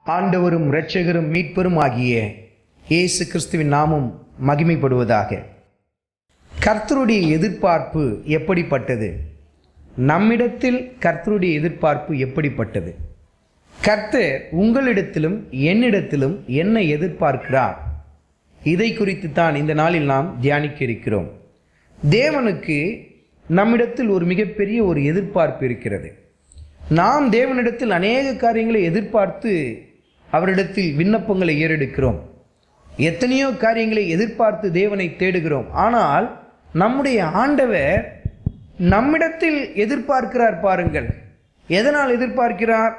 ஆண்டவரும் இரட்சகரும் மீட்பரும் ஆகிய இயேசு கிறிஸ்துவின் நாமம் மகிமைப்படுவதாக. கர்த்தருடைய எதிர்பார்ப்பு எப்படிப்பட்டது? நம்மிடத்தில் கர்த்தருடைய எதிர்பார்ப்பு எப்படிப்பட்டது? கர்த்தர் உங்களிடத்திலும் என்னிடத்திலும் என்ன எதிர்பார்க்கிறார்? இதை குறித்து தான் இந்த நாளில் நாம் தியானிக்க இருக்கிறோம். தேவனுக்கு நம்மிடத்தில் ஒரு மிகப்பெரிய ஒரு எதிர்பார்ப்பு இருக்கிறது. நாம் தேவனிடத்தில் அநேக காரியங்களை எதிர்பார்த்து அவரிடத்தில் விண்ணப்பங்களை ஏறெடுக்கிறோம். எத்தனையோ காரியங்களை எதிர்பார்த்து தேவனை தேடுகிறோம். ஆனால் நம்முடைய ஆண்டவர் நம்மிடத்தில் எதிர்பார்க்கிறார். பாருங்கள், எதனால் எதிர்பார்க்கிறார்?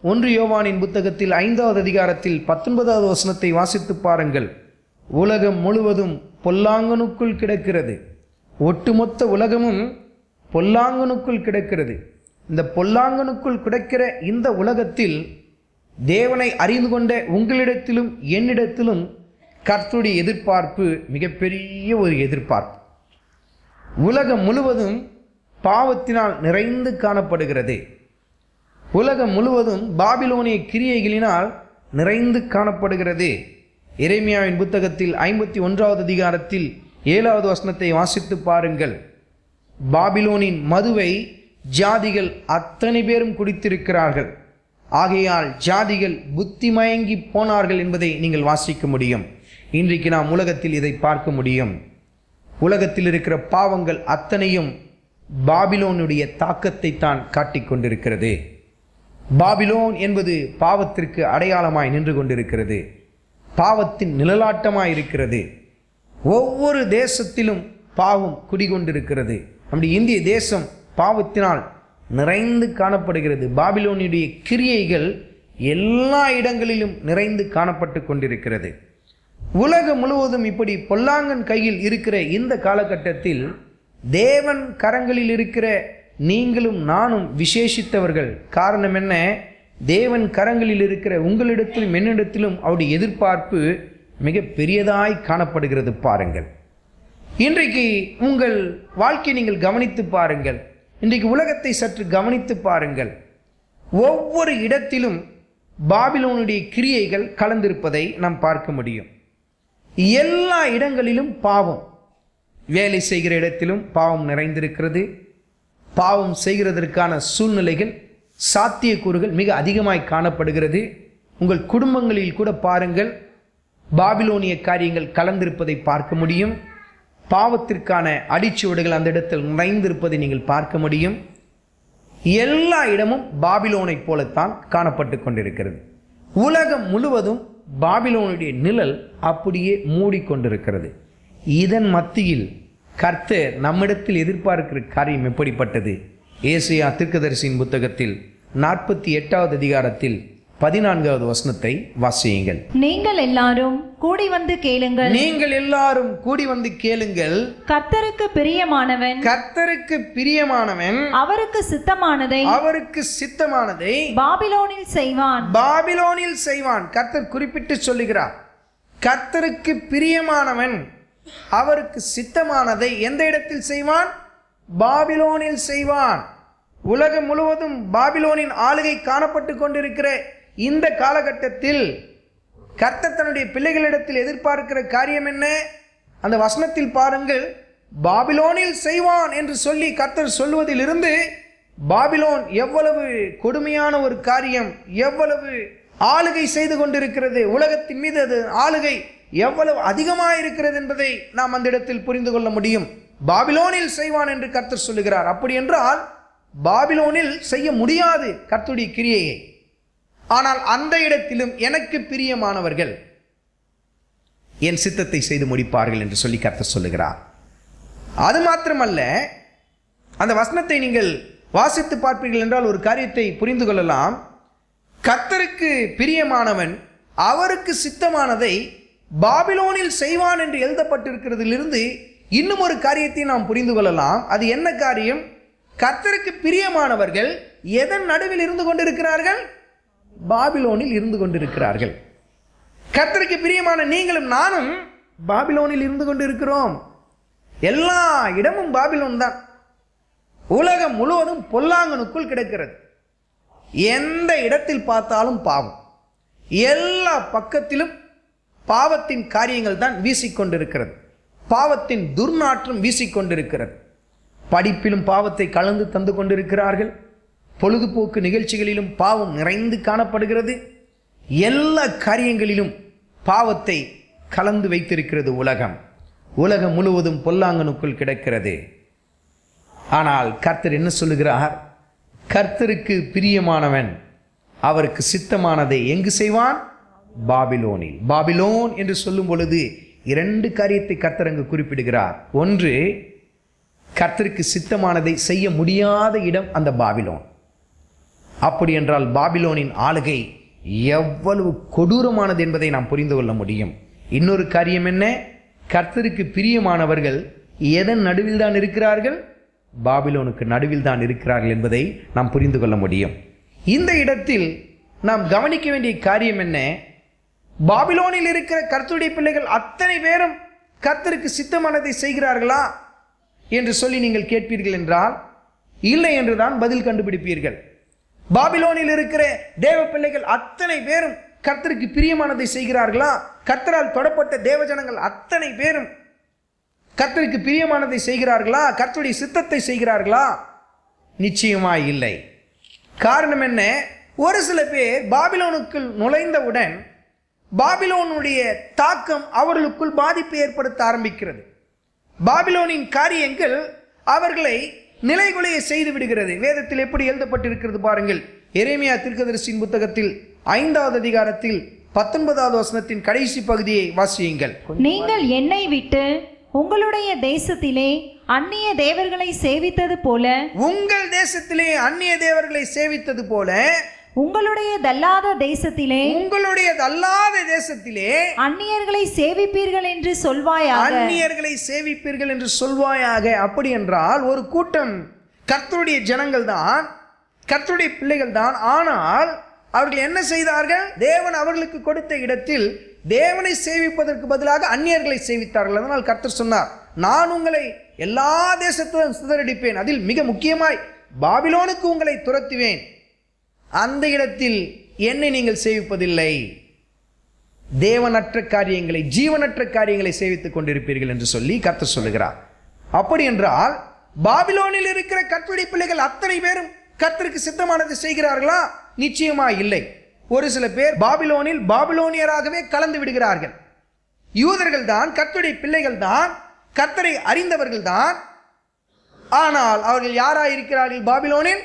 1 யோவானின் புத்தகத்தில் 5வது அதிகாரத்தில் 19வது வசனத்தை வாசித்து பாருங்கள். உலகம் முழுவதும் பொல்லாங்கனுக்குள் கிடக்கிறது. ஒட்டுமொத்த உலகமும் பொல்லாங்கனுக்குள் கிடக்கிறது. இந்த பொல்லாங்கனுக்குள் கிடக்கிற இந்த உலகத்தில் தேவனை அறிந்து கொண்ட உங்களிடத்திலும் என்னிடத்திலும் கர்த்தருடைய எதிர்பார்ப்பு மிகப்பெரிய ஒரு எதிர்பார்ப்பு. உலகம் முழுவதும் பாவத்தினால் நிறைந்து காணப்படுகிறது. உலகம் முழுவதும் பாபிலோனிய கிரியைகளினால் நிறைந்து காணப்படுகிறது. எரேமியாவின் புத்தகத்தில் 51வது அதிகாரத்தில் 7வது வசனத்தை வாசித்து பாருங்கள். பாபிலோனின் மதுவை ஜாதிகள் அத்தனை பேரும் குடித்திருக்கிறார்கள், ஆகையால் ஜாதிகள் புத்தி மயங்கி போனார்கள் என்பதை நீங்கள் வாசிக்க முடியும். இன்றைக்கு நாம் உலகத்தில் இதை பார்க்க முடியும். உலகத்தில் இருக்கிற பாவங்கள் அத்தனையும் பாபிலோனுடைய தாக்கத்தை தான் காட்டிக் கொண்டிருக்கிறது. பாபிலோன் என்பது பாவத்திற்கு அடையாளமாய் நின்று கொண்டிருக்கிறது. பாவத்தின் நிழலாட்டமாய் இருக்கிறது. ஒவ்வொரு தேசத்திலும் பாவம் குடிகொண்டிருக்கிறது. நம்முடைய இந்திய தேசம் பாவத்தினால் நிறைந்து காணப்படுகிறது. பாபிலோனுடைய கிரியைகள் எல்லா இடங்களிலும் நிறைந்து காணப்பட்டு கொண்டிருக்கிறது. உலகம் முழுவதும் இப்படி பொல்லாங்கன் கையில் இருக்கிற இந்த காலகட்டத்தில் தேவன் கரங்களில் இருக்கிற நீங்களும் நானும் விசேஷித்தவர்கள். காரணம் என்ன? தேவன் கரங்களில் இருக்கிற உங்களிடத்திலும் என்னிடத்திலும் அவருடைய எதிர்பார்ப்பு மிக பெரியதாய் காணப்படுகிறது. பாருங்கள், இன்றைக்கு உங்கள் வாழ்க்கையை நீங்கள் கவனித்து பாருங்கள். இன்றைக்கு உலகத்தை சற்று கவனித்து பாருங்கள். ஒவ்வொரு இடத்திலும் பாபிலோனுடைய கிரியைகள் கலந்திருப்பதை நாம் பார்க்க முடியும். எல்லா இடங்களிலும் பாவம். வேலை செய்கிற இடத்திலும் பாவம் நிறைந்திருக்கிறது. பாவம் செய்கிறதற்கான சூழ்நிலைகள், சாத்தியக்கூறுகள் மிக அதிகமாய் காணப்படுகிறது. உங்கள் குடும்பங்களில் கூட பாருங்கள், பாபிலோனிய காரியங்கள் கலந்திருப்பதை பார்க்க முடியும். பாவத்திற்கான அடிச்சுவடுகள் அந்த இடத்தில் நிறைந்திருப்பதை நீங்கள் பார்க்க முடியும். எல்லா இடமும் பாபிலோனை போலத்தான் காணப்பட்டு கொண்டிருக்கிறது. உலகம் முழுவதும் பாபிலோனுடைய நிழல் அப்படியே மூடிக்கொண்டிருக்கிறது. இதன் மத்தியில் கர்த்தர் நம்மிடத்தில் எதிர்பார்க்கிற காரியம் எப்படிப்பட்டது? ஏசாயா தீர்க்கதரிசியின் புத்தகத்தில் 48வது அதிகாரத்தில் 14வது வசனத்தை வாசியுங்கள். நீங்கள் எல்லாரும் கூடி வந்து கேளுங்கள். நீங்கள் எல்லாரும் கூடி வந்து கேளுங்கள். கர்த்தருக்கு பிரியமானவன், கர்த்தருக்கு பிரியமானவன் அவருக்கு சித்தமானதை பாபிலோனில் செய்வான். பாபிலோனில் செய்வான். கர்த்தர் குறிப்பிட்டு சொல்லுகிறார், கர்த்தருக்கு பிரியமானவன் அவருக்கு சித்தமானதை எந்த இடத்தில் செய்வான்? பாபிலோனில் செய்வான். உலகம் முழுவதும் பாபிலோனின் ஆளுகை காணப்பட்டு கொண்டிருக்கிற இந்த காலகட்டத்தில் கர்த்தர் தன்னுடைய பிள்ளைகளிடத்தில் எதிர்பார்க்கிற காரியம் என்ன? அந்த வசனத்தில் பாருங்கள், பாபிலோனில் செய்வான் என்று சொல்லி கர்த்தர் சொல்வதிலிருந்து பாபிலோன் எவ்வளவு கொடுமையான ஒரு காரியம், எவ்வளவு ஆளுகை செய்து கொண்டிருக்கிறது, உலகத்தின் மீது அது ஆளுகை எவ்வளவு அதிகமாக இருக்கிறது என்பதை நாம் அந்த இடத்தில் புரிந்து கொள்ள முடியும். பாபிலோனில் செய்வான் என்று கர்த்தர் சொல்லுகிறார். அப்படி என்றால் பாபிலோனில் செய்ய முடியாது கர்த்தருடைய கிரியையை. ஆனால் அந்த இடத்திலும் எனக்கு பிரியமானவர்கள் என் சித்தத்தை செய்து முடிப்பார்கள் என்று சொல்லி கர்த்தர் சொல்லுகிறார். அது மாத்திரமல்ல, அந்த வசனத்தை நீங்கள் வாசித்து பார்ப்பீர்கள் என்றால் ஒரு காரியத்தை புரிந்து கொள்ளலாம். கர்த்தருக்கு பிரியமானவன் அவருக்கு சித்தமானதை பாபிலோனில் செய்வான் என்று எழுதப்பட்டிருக்கிறதிலிருந்து இன்னும் ஒரு காரியத்தை நாம் புரிந்து கொள்ளலாம். அது என்ன காரியம்? கர்த்தருக்கு பிரியமானவர்கள் எதன் நடுவில் இருந்து கொண்டிருக்கிறார்கள்? பாபிலோனில் இருந்து கொண்டிருக்கிறார்கள். கர்த்தருக்கு பிரியமான நீங்களும் நானும் பாபிலோனில் இருந்து கொண்டிருக்கிறோம். எல்லா இடமும் பாபிலோன் தான். உலகம் முழுவதும் பொல்லாங்கனுக்குள் கிடக்கிறது. எந்த இடத்தில் பார்த்தாலும் பாவம், எல்லா பக்கத்திலும் பாவத்தின் காரியங்கள் தான் வீசிக்கொண்டிருக்கிறது. பாவத்தின் துர்நாற்றம் வீசிக்கொண்டிருக்கிறது. படிப்பிலும் பாவத்தை கலந்து தந்து கொண்டிருக்கிறார்கள். பொழுதுபோக்கு நிகழ்ச்சிகளிலும் பாவம் நிறைந்து காணப்படுகிறது. எல்லா காரியங்களிலும் பாவத்தை கலந்து வைத்திருக்கிறது உலகம். உலகம் முழுவதும் பொல்லாங்கனுக்குள் கிடக்கிறது. ஆனால் கர்த்தர் என்ன சொல்லுகிறார்? கர்த்தருக்கு பிரியமானவன் அவருக்கு சித்தமானதை எங்கு செய்வான்? பாபிலோனில். பாபிலோன் என்று சொல்லும் பொழுது 2 காரியத்தை கர்த்தர் அங்கு குறிப்பிடுகிறார். ஒன்று, கர்த்தருக்கு சித்தமானதை செய்ய முடியாத இடம் அந்த பாபிலோன். அப்படி என்றால் பாபிலோனின் ஆளுகை எவ்வளவு கொடூரமானது என்பதை நாம் புரிந்து கொள்ள முடியும். இன்னொரு காரியம் என்ன? கர்த்தருக்கு பிரியமானவர்கள் எதன் நடுவில் தான் இருக்கிறார்கள்? பாபிலோனுக்கு நடுவில் தான் இருக்கிறார்கள் என்பதை நாம் புரிந்து கொள்ள முடியும். இந்த இடத்தில் நாம் கவனிக்க வேண்டிய காரியம் என்ன? பாபிலோனில் இருக்கிற கர்த்தருடைய பிள்ளைகள் அத்தனை பேரும் கர்த்தருக்கு சித்தமானதை செய்கிறார்களா என்று சொல்லி நீங்கள் கேட்பீர்கள் என்றால் இல்லை என்றுதான் பதில் கண்டுபிடிப்பீர்கள். பாபிலோனில் இருக்கிற தேவ பிள்ளைகள் அத்தனை பேரும் கர்த்தருக்கு பிரியமானதை செய்கிறார்களா? கர்த்தரால் தொடப்பட்ட தேவஜனங்கள் அத்தனை பேரும் கர்த்தருக்கு பிரியமானதை செய்கிறார்களா? கர்த்தருடைய சித்தத்தை செய்கிறார்களா? நிச்சயமாய் இல்லை. காரணம் என்ன? ஒரு சில பேர் பாபிலோனுக்குள் நுழைந்தவுடன் பாபிலோனுடைய தாக்கம் அவர்களுக்குள் பாதிப்பை ஏற்படுத்த ஆரம்பிக்கிறது. பாபிலோனின் காரியங்கள் அவர்களை நிலைகுலைய செய்து விடுகிறது. வேதத்தில் எப்படி எழுதப்பட்டிருக்கிறது பாருங்கள். எரேமியா தீர்க்கதரிசியின் புத்தகத்தில் 5வது அதிகாரத்தில் 19வது வசனத்தின் கடைசி பகுதியை வாசியுங்கள். நீங்கள் என்னை விட்டு உங்களுடைய தேசத்திலே அந்நிய தேவர்களை சேவித்தது போல, உங்கள் தேசத்திலே அந்நிய தேவர்களை சேவித்தது போல, உங்களுடையதல்லாத தேசத்திலே அந்நியர்களை சேவிப்பீர்கள் என்று சொல்வாயாக. அந்நியர்களை சேவிப்பீர்கள் என்று சொல்வாயாக. அப்படி என்றால் ஒரு கூட்டம் கர்த்தருடைய ஜனங்கள் தான், கர்த்தருடைய பிள்ளைகள் தான். ஆனால் அவர்கள் என்ன செய்தார்கள்? தேவன் அவர்களுக்கு கொடுத்த இடத்தில் தேவனை சேவிப்பதற்கு பதிலாக அந்நியர்களை சேவித்தார்கள். அதனால் கர்த்தர் சொன்னார், நான் உங்களை எல்லா தேசத்திலும் சிதறடிப்பேன், அதில் மிக முக்கியமாய் பாபிலோனுக்கு உங்களை துரத்துவேன். அந்த இடத்தில் என்னை நீங்கள் சேவிப்பதில்லை, தேவனற்ற காரியங்களை, ஜீவனற்ற காரியங்களை சேவித்துக் கொண்டிருப்பீர்கள் என்று சொல்லி கர்த்தர் சொல்லுகிறார். அப்படி என்றால் பாபிலோனில் இருக்கிற கர்த்தருடைய பிள்ளைகள் அத்தனை பேரும் கர்த்தருக்கு சித்தமானதை செய்கிறார்களா? நிச்சயமா இல்லை. ஒரு சில பேர் பாபிலோனில் பாபிலோனியராகவே கலந்து விடுகிறார்கள். யூதர்கள் தான், கர்த்தருடைய பிள்ளைகள் தான், கர்த்தரை அறிந்தவர்கள் தான். ஆனால் அவர்கள் யாராய் இருக்கிறார்கள்? பாபிலோனில்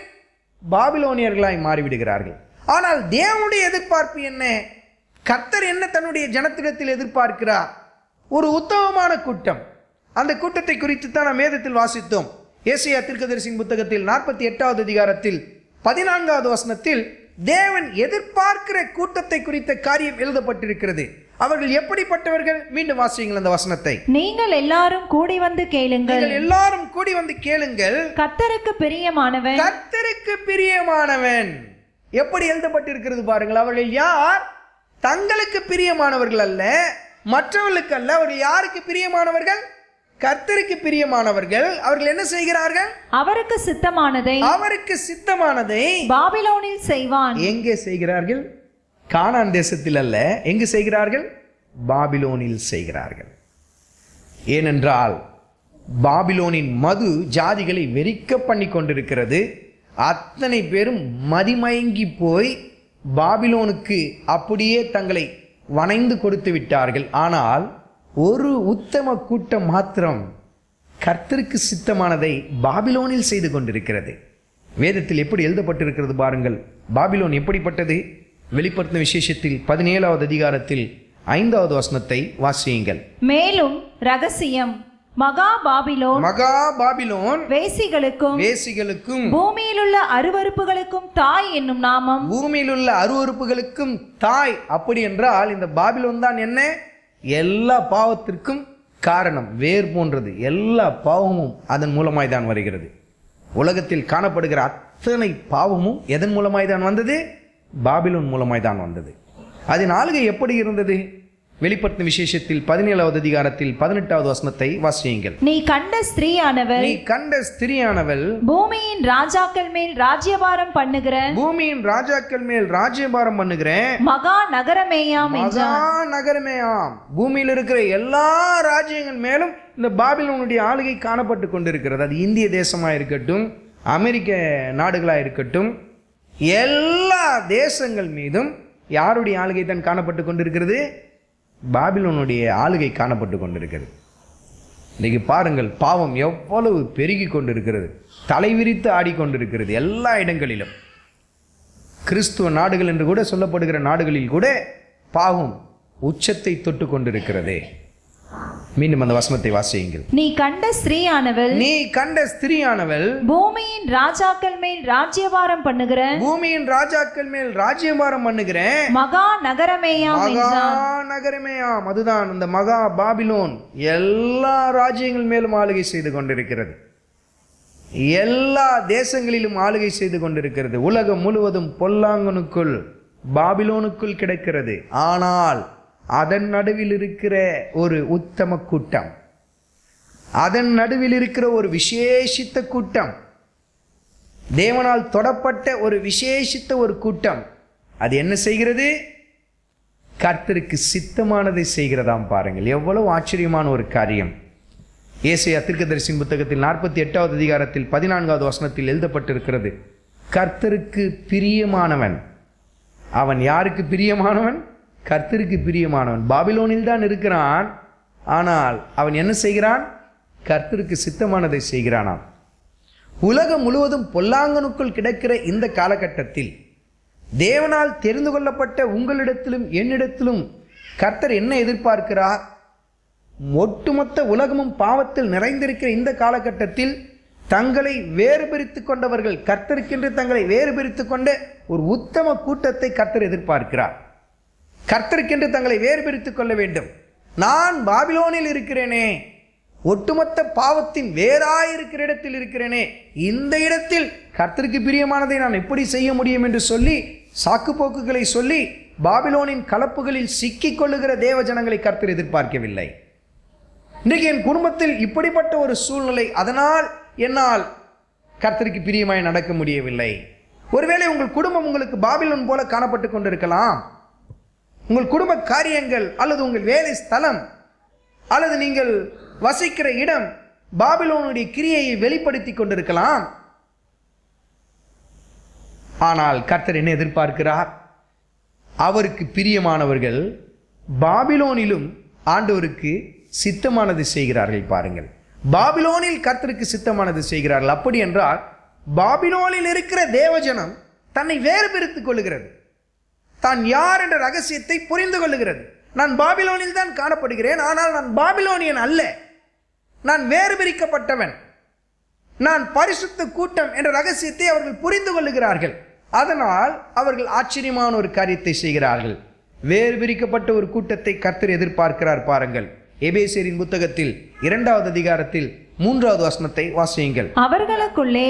பாபிலோனியர்களாய் மாறிவிடுகிறார்கள். ஆனால் தேவனுடைய எதிர்பார்ப்பு என்ன? கர்த்தர் என்ன தன்னுடைய ஜனத்திடத்தில் எதிர்பார்க்கிறார்? ஒரு உத்தமமான கூட்டம். அந்த கூட்டத்தை குறித்து தான் நாம் வேதத்தில் வாசித்தோம். ஏசாயா தீர்க்கதரிசியின் புத்தகத்தில் 48வது அதிகாரத்தில் 14வது வசனத்தில் தேவன் எதிர்பார்க்கிற கூட்டத்தை குறித்த காரியம் எழுதப்பட்டிருக்கிறது. அவர்கள் எப்படிப்பட்டவர்கள்? மீண்டும் வாசியுங்கள் அந்த வசனத்தை. நீங்கள் எல்லாரும் கூடி வந்து கேளுங்கள். நீங்கள் எல்லாரும் கூடி வந்து கேளுங்கள். கர்த்தருக்கு பிரியமானவன். கர்த்தருக்கு பிரியமானவன். எப்படி எழுதப்பட்டிருக்கிறது பாருங்கள். அவர்கள் யார்? தங்களுக்கு பிரியமானவர்கள் அல்ல, மற்றவர்களுக்கு அல்ல. அவர்கள் யாருக்கு பிரியமானவர்கள்? கர்த்தருக்கு பிரியமானவர்கள். அவர்கள் என்ன செய்கிறார்கள்? அவருக்கு சித்தமானதை பாபிலோனில் செய்வான். எங்கே செய்கிறார்கள்? கானான் தேசத்தில் அல்ல. எங்கு செய்கிறார்கள்? பாபிலோனில் செய்கிறார்கள். ஏனென்றால் பாபிலோனின் மது ஜாதிகளை வெறிக்க பண்ணி கொண்டிருக்கிறது. அத்தனை பேரும் மதிமயங்கி போய் பாபிலோனுக்கு அப்படியே தங்களை வணைந்து கொடுத்து விட்டார்கள். ஆனால் ஒரு உத்தம கூட்டம் மாத்திரம் கர்த்தருக்கு சித்தமானதை பாபிலோனில் செய்து கொண்டிருக்கிறது. வேதத்தில் எப்படி எழுதப்பட்டிருக்கிறது பாருங்கள். பாபிலோன் எப்படிப்பட்டது? வெளிப்படுத்தின விசேஷத்தில் 17வது அதிகாரத்தில் 5வது வசனத்தை வாசியுங்கள். மேலும் ரகசியம், மகா பாபிலோன் வேசிகளுக்கும் பூமியிலுள்ள அருவருப்புகளுக்கும் தாய் என்னும் நாமம். பூமியிலுள்ள அருவருப்புகளுக்கும் தாய். அப்படி என்றால் இந்த பாபிலோன் தான் என்ன? எல்லா பாவத்திற்கும் காரணம், வேர் போன்றது. எல்லா பாவமும் அதன் மூலமாய் தான் வருகிறது. உலகத்தில் காணப்படுகிற அத்தனை பாவமும் எதன் மூலமாய் தான் வந்தது? பாபிலோன் மூலமாய் தான் வந்தது. அதன் ஆளுகை எப்படி இருந்தது? வெளிப்படுத்தின விசேஷத்தில் 17வது அதிகாரத்தில் 18வது வசனத்தை வாசியுங்கள். நீ கண்ட ஸ்திரீயானவள் நீ கண்ட ஸ்திரியானவள் பூமியின் ராஜாக்கள் மேல் ராஜ்யபாரம் பண்ணுகிற பூமியின் ராஜாக்கள் மேல் ராஜ்யபாரம் பண்ணுகிற மகா நகரமேயாம் மகா என்றார். நகரமேயாம். பூமியில் இருக்கிற எல்லா ராஜ்யங்கள் மேலும் இந்த பாபிலோனுடைய ஆளுகை காணப்பட்டு கொண்டிருக்கிறது. அது இந்திய தேசமாக இருக்கட்டும், அமெரிக்க நாடுகளாக இருக்கட்டும், எல்லா தேசங்கள் மீதும் யாருடைய ஆளுகை தான் காணப்பட்டு கொண்டிருக்கிறது? பாபிலோனுடைய ஆளுகை காணப்பட்டு கொண்டிருக்கிறது. இன்னைக்கு பாருங்கள், பாவம் எவ்வளவு பெருகி கொண்டிருக்கிறது, தலைவிரித்து ஆடிக்கொண்டிருக்கிறது எல்லா இடங்களிலும். கிறிஸ்துவ நாடுகள் என்று கூட சொல்லப்படுகிற நாடுகளில் கூட பாவம் உச்சத்தை தொட்டு கொண்டிருக்கிறது. மீண்டும் அந்த வசனத்தை வாசியுங்கள். நீ கண்ட ஸ்திரீயானவள் நீ கண்ட ஸ்திரியானவள் பூமியின் ராஜாக்கள் மேல் ராஜ்யபாரம் பண்ணுகிற பூமியின் ராஜாக்கள் மேல் ராஜ்யபாரம் பண்ணுகிற மகா நகரமேயாம் மகா என்றார். நகரமேயாம். அதுதான் இந்த மகா பாபிலோன் எல்லா ராஜ்யங்கள் மேலும் ஆளுகை செய்து கொண்டிருக்கிறது. எல்லா தேசங்களிலும் ஆளுகை செய்து கொண்டிருக்கிறது. உலகம் முழுவதும் பொல்லாங்கனுக்குள் பாபிலோனுக்குள் கிடக்கிறது. ஆனால் அதன் நடுவில் இருக்கிற ஒரு உத்தம கூட்டம், அதன் நடுவில் இருக்கிற ஒரு விசேஷித்த கூட்டம், தேவனால் தொடப்பட்ட ஒரு விசேஷித்த ஒரு கூட்டம், அது என்ன செய்கிறது? கர்த்தருக்கு சித்தமானதை செய்கிறதாம். பாருங்கள், எவ்வளவு ஆச்சரியமான ஒரு காரியம். ஏசாயா தீர்க்கதரிசியின் புத்தகத்தில் 48வது அதிகாரத்தில் 14வது வசனத்தில் எழுதப்பட்டிருக்கிறது, கர்த்தருக்கு பிரியமானவன். அவன் யாருக்கு பிரியமானவன்? கர்த்தருக்கு பிரியமானவன். பாபிலோனில் தான் இருக்கிறான், ஆனால் அவன் என்ன செய்கிறான்? கர்த்தருக்கு சித்தமானதை செய்கிறானாம். உலகம் முழுவதும் பொல்லாங்கனுக்குள் கிடக்கிற இந்த காலகட்டத்தில் தேவனால் தெரிந்து கொள்ளப்பட்ட உங்களிடத்திலும் என்னிடத்திலும் கர்த்தர் என்ன எதிர்பார்க்கிறார்? ஒட்டுமொத்த உலகமும் பாவத்தில் நிறைந்திருக்கிற இந்த காலகட்டத்தில் தங்களை வேறு பிரித்து கொண்டவர்கள், கர்த்தருக்கென்று தங்களை வேறு பிரித்து கொண்ட ஒரு உத்தம கூட்டத்தை கர்த்தர் எதிர்பார்க்கிறார். கர்த்தருக்கென்று தங்களை வேறு பிரித்துக் கொள்ள வேண்டும். நான் பாபிலோனில் இருக்கிறேனே, ஒட்டுமொத்த பாவத்தின் வேறாயிருக்கிற இடத்தில் இருக்கிறேனே, இந்த இடத்தில் கர்த்தருக்கு பிரியமானதை நான் எப்படி செய்ய முடியும் என்று சொல்லி சாக்கு போக்குகளை சொல்லி பாபிலோனின் கலப்புகளில் சிக்கிக் கொள்ளுகிற தேவ ஜனங்களை கர்த்தர் எதிர்பார்க்கவில்லை. இன்றைக்கு என் குடும்பத்தில் இப்படிப்பட்ட ஒரு சூழ்நிலை, அதனால் என்னால் கர்த்தருக்கு பிரியமாய் நடக்க முடியவில்லை. ஒருவேளை உங்கள் குடும்பம் உங்களுக்கு பாபிலோன் போல காணப்பட்டு கொண்டிருக்கலாம். உங்கள் குடும்ப காரியங்கள் அல்லது உங்கள் வேலை ஸ்தலம் அல்லது நீங்கள் வசிக்கிற இடம் பாபிலோனுடைய கிரியையை வெளிப்படுத்தி கொண்டிருக்கலாம். ஆனால் கர்த்தர் என்ன எதிர்பார்க்கிறார்? அவருக்கு பிரியமானவர்கள் பாபிலோனிலும் ஆண்டவருக்கு சித்தமானது செய்கிறார்கள். பாருங்கள், பாபிலோனில் கர்த்தருக்கு சித்தமானது செய்கிறார்கள். அப்படி என்றால் பாபிலோனில் இருக்கிற தேவஜனம் தன்னை வேறு பிரித்துக் கொள்ளுகிறது, தான் யார் என்ற ரகசியத்தை புரிந்து கொள்ளுகிறது. நான் பாபிலோனில் தான் காணப்படுகிறேன், ஆனால் நான் பாபிலோனியன் அல்ல, நான் வேறு பிரிக்கப்பட்டவன், நான் பரிசுத்த கூட்டம் என்ற ரகசியத்தை அவர்கள் புரிந்து கொள்ளுகிறார்கள். அதனால் அவர்கள் ஆச்சரியமான ஒரு காரியத்தை செய்கிறார்கள். வேறு பிரிக்கப்பட்ட ஒரு கூட்டத்தை கர்த்தர் எதிர்பார்க்கிறார். பாருங்கள், எபேசியரின் புத்தகத்தில் 2வது அதிகாரத்தில் 3வது வசனத்தை வாசியுங்கள். அவர்களுக்குள்ளே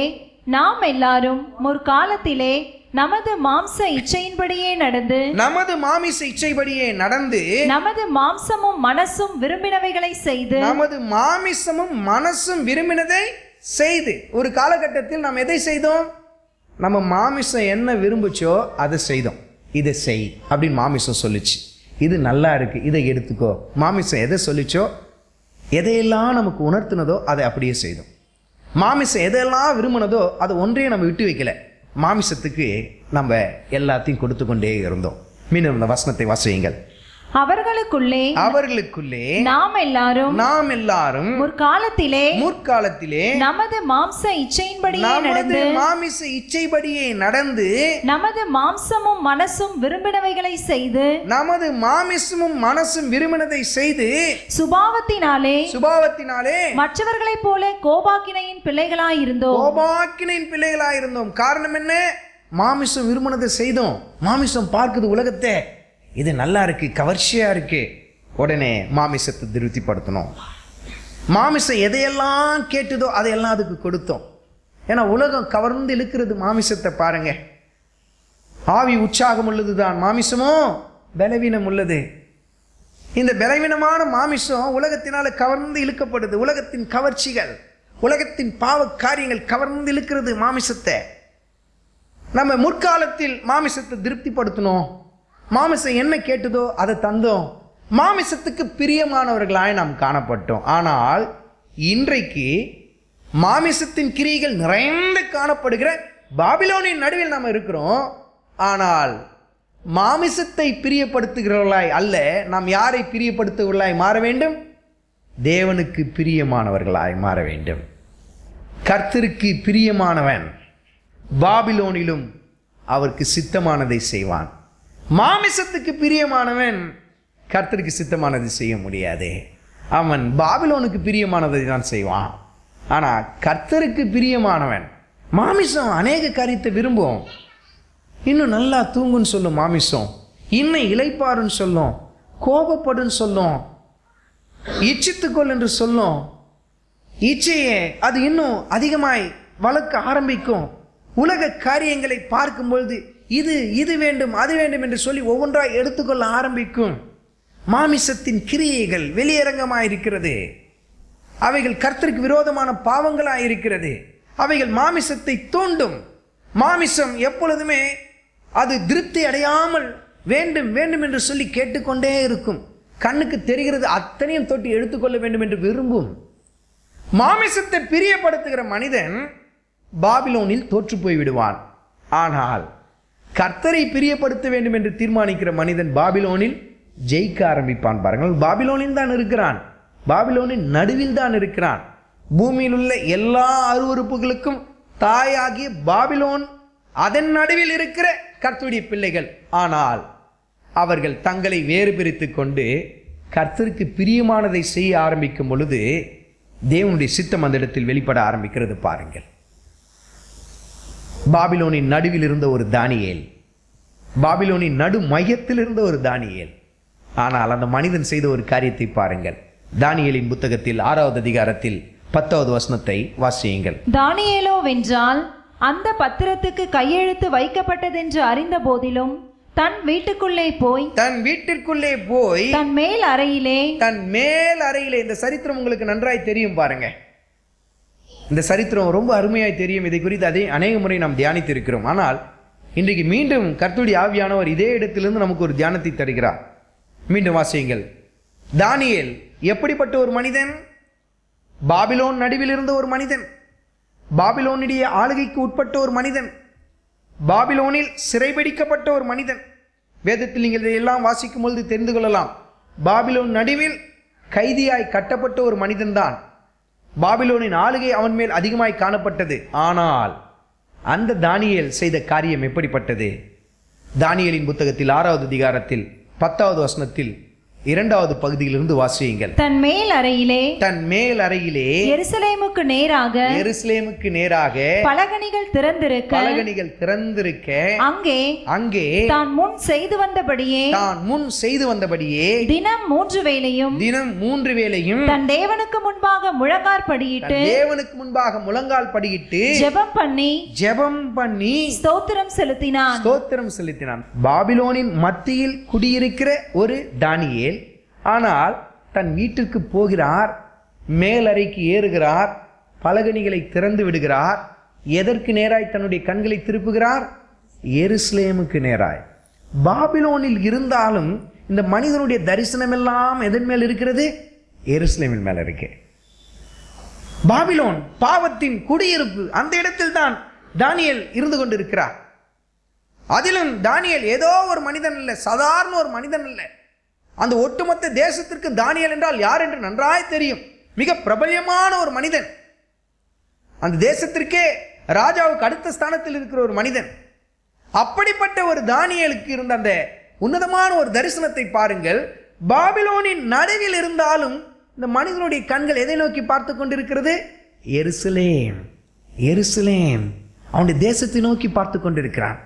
நாம் எல்லாரும் முற்காலத்திலே நமது மாம்ச இச்சையின்படியே நடந்து நமது மாமிச இச்சைப்படியே நடந்து நமது மாம்சமும் மனசும் விரும்பினவைகளை செய்து நமது மாமிசமும் மனசும் விரும்பினதை செய்து. ஒரு காலகட்டத்தில் நாம் எதை செய்தோம்? நம்ம மாமிசம் என்ன விரும்புச்சோ அதை செய்தோம். இதை செய் அப்படின்னு மாமிசம் சொல்லிச்சு, இது நல்லா இருக்கு, இதை எடுத்துக்கோ. மாமிசம் எதை சொல்லிச்சோ, எதையெல்லாம் நமக்கு உணர்த்தினதோ அதை அப்படியே செய்தோம். மாமிசம் எதெல்லாம் விரும்பினதோ அதை ஒன்றையும் நம்ம விட்டு வைக்கல, மாமிசத்துக்கு நம்ம எல்லாத்தையும் கொடுத்து கொண்டே இருந்தோம். மீண்டும் இந்த வசனத்தை வாசியுங்கள். அவர்களுக்குள்ளே நாம் எல்லாரும் முற்காலத்திலே நமது மாம்ச இச்சையின்படியே நடந்து நமது மாம்சமும் மனசும் விரும்பினவைகளை செய்து சுபாவத்தினாலே மற்றவர்களைப் போல கோபாக்கினையின் பிள்ளைகளாயிருந்தோம். காரணம் என்ன? மாமிசம் விரும்பினதை செய்தோம். மாமிசம் பார்க்குது உலகத்தை, இது நல்லா இருக்கு, கவர்ச்சியா இருக்கு, உடனே மாமிசத்தை திருப்திப்படுத்தணும். மாமிசம் எதையெல்லாம் கேட்டுதோ அதையெல்லாம் அதுக்கு கொடுத்தோம். ஏன்னா உலகம் கவர்ந்து இழுக்கிறது மாமிசத்தை. பாருங்க, ஆவி உற்சாகம் உள்ளது தான், மாமிசமோ பலவீனம் உள்ளது. இந்த பலவீனமான மாமிசம் உலகத்தினால கவர்ந்து இழுக்கப்படுது. உலகத்தின் கவர்ச்சிகள், உலகத்தின் பாவ காரியங்கள் கவர்ந்து இழுக்கிறது மாமிசத்தை. நம்ம முற்காலத்தில் மாமிசத்தை திருப்திப்படுத்தணும், மாமிசம் என்ன கேட்டதோ அதை தந்தோம், மாமிசத்துக்கு பிரியமானவர்களாய் நாம் காணப்பட்டோம். ஆனால் இன்றைக்கு மாமிசத்தின் கிரியைகள் நிறைந்து காணப்படுகிற பாபிலோனின் நடுவில் நாம் இருக்கிறோம். ஆனால் மாமிசத்தை பிரியப்படுத்துகிறவர்களாய் அல்ல, நாம் யாரை பிரியப்படுத்துகிறவர்களாய் மாற வேண்டும்? தேவனுக்கு பிரியமானவர்களாய் மாற வேண்டும். கர்த்தருக்கு பிரியமானவன் பாபிலோனிலும் அவருக்கு சித்தமானதை செய்வான். மாமிசத்துக்கு பிரியமானவன் கர்த்தருக்கு சித்தமானதை செய்ய முடியாது. அவன் பாபிலோனுக்கு பிரியமானதை தான் செய்வான். ஆனால் கர்த்தருக்கு பிரியமானவன், மாமிசம் அநேக காரியத்தை விரும்பும். இன்னும் நல்லா தூங்குன்னு சொல்லும் மாமிசம், இன்னும் இளைப்பாருன்னு சொல்லும், கோபப்படுன்னு சொல்லும், இச்சித்துக்கொள் என்று சொல்லும். இச்சையே அது இன்னும் அதிகமாய் வளர்க்க ஆரம்பிக்கும். உலக காரியங்களை பார்க்கும் பொழுது இது வேண்டும் அது வேண்டும் என்று சொல்லி ஒவ்வொன்றாய் எடுத்துக்கொள்ள ஆரம்பிக்கும். மாமிசத்தின் கிரியைகள் வெளியரங்கமாயிருக்கிறது. அவைகள் கர்த்தருக்கு விரோதமான பாவங்களாயிருக்கிறது. அவைகள் மாமிசத்தை தூண்டும். மாமிசம் எப்பொழுதுமே அது திருப்தி அடையாமல் வேண்டும் வேண்டும் என்று சொல்லி கேட்டுக்கொண்டே இருக்கும். கண்ணுக்கு தெரிகிறது அத்தனையும் தொட்டு எடுத்துக்கொள்ள வேண்டும் என்று விரும்பும். மாமிசத்தை பிரியப்படுத்துகிற மனிதன் பாபிலோனில் தோற்று போய் விடுவான். ஆனால் கர்த்தரை பிரியப்படுத்த வேண்டும் என்று தீர்மானிக்கிற மனிதன் பாபிலோனில் ஜெயிக்க ஆரம்பிப்பான். பாருங்கள், பாபிலோனில் தான் இருக்கிறான், பாபிலோனின் நடுவில் தான் இருக்கிறான். பூமியில் உள்ள எல்லா அருவருப்புகளுக்கும் தாயாகிய பாபிலோன் அதன் நடுவில் இருக்கிற கர்த்தருடைய பிள்ளைகள். ஆனால் அவர்கள் தங்களை வேறு பிரித்து கொண்டு கர்த்தருக்கு பிரியமானதை செய்ய ஆரம்பிக்கும் பொழுது தேவனுடைய சித்தம் அந்த இடத்தில் வெளிப்பட ஆரம்பிக்கிறது. பாருங்கள், பாபிலோனின் நடுவில் இருந்த ஒரு தானியேல், பாபிலோனின் நடு மையத்தில் இருந்த ஒரு தானியேல். ஆனால் அந்த மனிதன் செய்த ஒரு காரியத்தை பாருங்கள். தானியேலின் புத்தகத்தில் 6வது அதிகாரத்தில் 10வது வசனத்தை வாசியுங்கள். தானியேலோ வென்றால் அந்த பத்திரத்துக்கு கையெழுத்து வைக்கப்பட்டதென்று அறிந்த போதிலும் தன் வீட்டுக்குள்ளே போய் தன் மேல் அறையிலே இந்த சரித்திரம் உங்களுக்கு நன்றாய் தெரியும். பாருங்க, இந்த சரித்திரம் ரொம்ப அருமையாய் தெரியும். இதை குறித்து அதை அநேக முறை நாம் தியானித்து இருக்கிறோம். ஆனால் இன்றைக்கு மீண்டும் கர்த்தருடைய ஆவியானவர் இதே இடத்திலிருந்து நமக்கு ஒரு தியானத்தை தருகிறார். மீண்டும் வாசியுங்கள். தானியேல் எப்படிப்பட்ட ஒரு மனிதன்? பாபிலோன் நடுவில் இருந்த ஒரு மனிதன், பாபிலோனுடைய ஆளுகைக்கு உட்பட்ட ஒரு மனிதன், பாபிலோனில் சிறைபிடிக்கப்பட்ட ஒரு மனிதன். வேதத்தில் நீங்கள் இதையெல்லாம் வாசிக்கும் பொழுது தெரிந்து கொள்ளலாம். பாபிலோன் நடுவில் கைதியாய் கட்டப்பட்ட ஒரு மனிதன்தான். பாபிலோனின் ஆளுகை அவன் மேல் அதிகமாய் காணப்பட்டது. ஆனால் அந்த தானியேல் செய்த காரியம் எப்படிப்பட்டது? தானியேலின் புத்தகத்தில் 6வது அதிகாரத்தில் 10வது வசனத்தில் 2வது பகுதியிலிருந்து வாசியுங்கள். தன் மேல் அறையிலே எருசலேமுக்கு நேராக பலகணிகள் திறந்திருக்க அங்கே தான் முன் செய்து வந்தபடியே தினம் 3 வேளையும் தன் தேவனுக்கு முன்பாக முழங்கால் படியிட்டு ஜெபம் பண்ணி ஸ்தோத்திரம் செலுத்தினான். பாபிலோனின் மத்தியில் குடியிருக்கிற ஒரு தானியேல், ஆனால் தன் வீட்டிற்கு போகிறார், மேலறைக்கு ஏறுகிறார், பலகணிகளை திறந்து விடுகிறார். எதற்கு நேராய் தன்னுடைய கண்களை திருப்புகிறார்? எருசலேமுக்கு நேராய். பாபிலோனில் இருந்தாலும் இந்த மனிதனுடைய தரிசனம் எல்லாம் எதன் மேல் இருக்கிறது? எருசலேமின் மேல இருக்கு. பாபிலோன் பாவத்தின் குடியிருப்பு, அந்த இடத்தில் தான் தானியேல் இருந்து கொண்டிருக்கிறார். அதிலும் தானியேல் ஏதோ ஒரு மனிதன் இல்லை, சாதாரண ஒரு மனிதன் இல்லை. அந்த ஒட்டுமொத்த தேசத்திற்கு தானியேல் என்றால் யார் என்று நன்றாய் தெரியும். மிக பிரபல்யமான ஒரு மனிதன், அந்த தேசத்திற்கே ராஜாவுக்கு அடுத்த ஸ்தானத்தில் இருக்கிற ஒரு மனிதன். அப்படிப்பட்ட ஒரு தானியேலுக்கு இருந்த அந்த உன்னதமான ஒரு தரிசனத்தை பாருங்கள். பாபிலோனின் நடுவில் இருந்தாலும் இந்த மனிதனுடைய கண்கள் எதை நோக்கி பார்த்து கொண்டிருக்கிறது? எருசலேம். அவனுடைய தேசத்தை நோக்கி பார்த்து கொண்டிருக்கிறான்.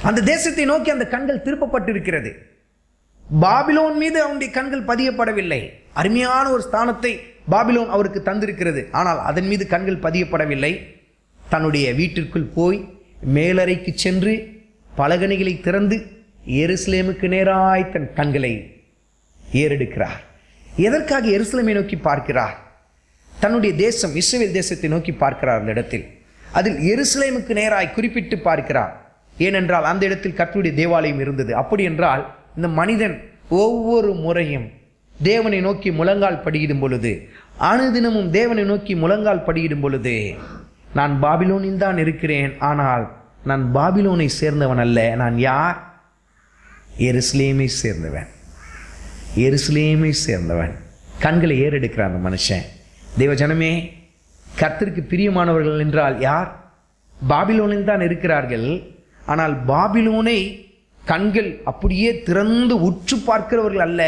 அந்த தேசத்தை நோக்கி அந்த கண்கள் திருப்பப்பட்டிருக்கிறது. பாபிலோன் மீது அவனுடைய கண்கள் பதியப்படவில்லை. அருமையான ஒரு ஸ்தானத்தை பாபிலோன் அவருக்கு தந்திருக்கிறது, ஆனால் அதன் மீது கண்கள் பதியப்படவில்லை. தன்னுடைய வீட்டிற்குள் போய் மேலறைக்கு சென்று பலகணிகளை திறந்து எருசலேமுக்கு நேராய் தன் கண்களை ஏறெடுக்கிறார். எதற்காக எருசலேமை நோக்கி பார்க்கிறார்? தன்னுடைய தேசம் இஸ்ரவேல் தேசத்தை நோக்கி பார்க்கிறார். அந்த இடத்தில் அதில் எருசலேமுக்கு நேராய் குறிப்பிட்டு பார்க்கிறார். ஏனென்றால் அந்த இடத்தில் கர்த்தருடைய தேவாலயம் இருந்தது. அப்படி என்றால் இந்த மனிதன் ஒவ்வொரு முறையும் தேவனை நோக்கி முழங்கால் படியிடும் பொழுது, அனுதினமும் தேவனை நோக்கி முழங்கால் படியிடும் பொழுது, நான் பாபிலோனில் தான் இருக்கிறேன், ஆனால் நான் பாபிலோனை சேர்ந்தவன் அல்ல. நான் யார்? எருசலேமை சேர்ந்தவன். எருசலேமை சேர்ந்தவன். கண்களை ஏறெடுக்கிறான் அந்த மனுஷன். தேவ ஜனமே, கர்த்தருக்கு பிரியமானவர்கள் என்றால் யார்? பாபிலோனில் தான் இருக்கிறார்கள். ஆனால் பாபிலோனை கண்கள் அப்படியே திறந்து உற்று பார்க்கிறவர்கள் அல்ல,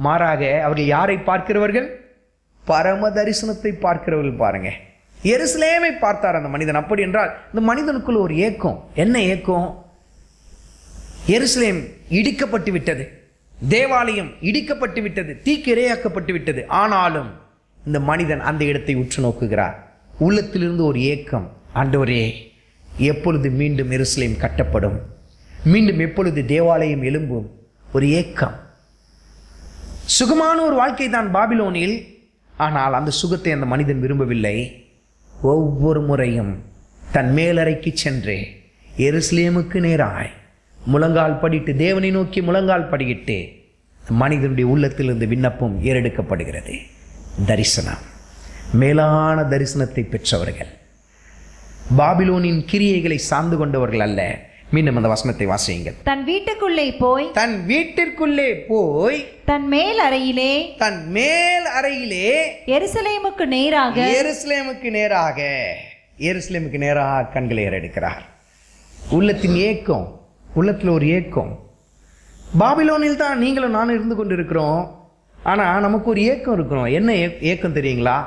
மாறாக அவர்கள் யாரை பார்க்கிறவர்கள்? பரம தரிசனத்தை பார்க்கிறவர்கள். பாருங்க, எருசலேமை பார்த்தார் அந்த மனிதன். அப்படி என்றால் இந்த மனிதனுக்குள்ள ஒரு ஏக்கம். என்ன ஏக்கம்? எருசலேம் இடிக்கப்பட்டு விட்டது, தேவாலயம் இடிக்கப்பட்டு விட்டது, தீக்கு இரையாக்கப்பட்டு விட்டது. ஆனாலும் இந்த மனிதன் அந்த இடத்தை உற்று நோக்குகிறார். உள்ளத்திலிருந்து ஒரு ஏக்கம், ஆண்டவரே, எப்பொழுது மீண்டும் எருசலேம் கட்டப்படும்? மீண்டும் எப்பொழுது தேவாலயம் எழும்பும்? ஒரு ஏக்கம். சுகமான ஒரு வாழ்க்கை தான் பாபிலோனில். ஆனால் அந்த சுகத்தை அந்த மனிதன் விரும்பவில்லை. ஒவ்வொரு முறையும் தன் மேலறைக்கு சென்று எருசலேமுக்கு நேராய் முழங்கால் படிட்டு, தேவனை நோக்கி முழங்கால் படியிட்டு, மனிதனுடைய உள்ளத்திலிருந்து விண்ணப்பம் ஏறெடுக்கப்படுகிறது. தரிசனம், மேலான தரிசனத்தை பெற்றவர்கள், பாபிலோனின் கிரியைகளை சார்ந்து கொண்டவர்கள் அல்ல. மீண்டும் அந்த வசனத்தை வாசியுங்கள். தன் வீட்டுக்குள்ளே போய் தன் மேல் அறையிலே எருசலேமுக்கு நேராக கண்களை ஏறெடுக்கிறார். உள்ளத்தின் ஏக்கம், உள்ளத்தில் ஒரு ஏக்கம். பாபிலோனில் தான் நீங்களும் நானும் இருந்து கொண்டு இருக்கிறோம். ஆனால் நமக்கு ஒரு ஏக்கம் இருக்கிறோம். என்ன ஏக்கம் தெரியுங்களா?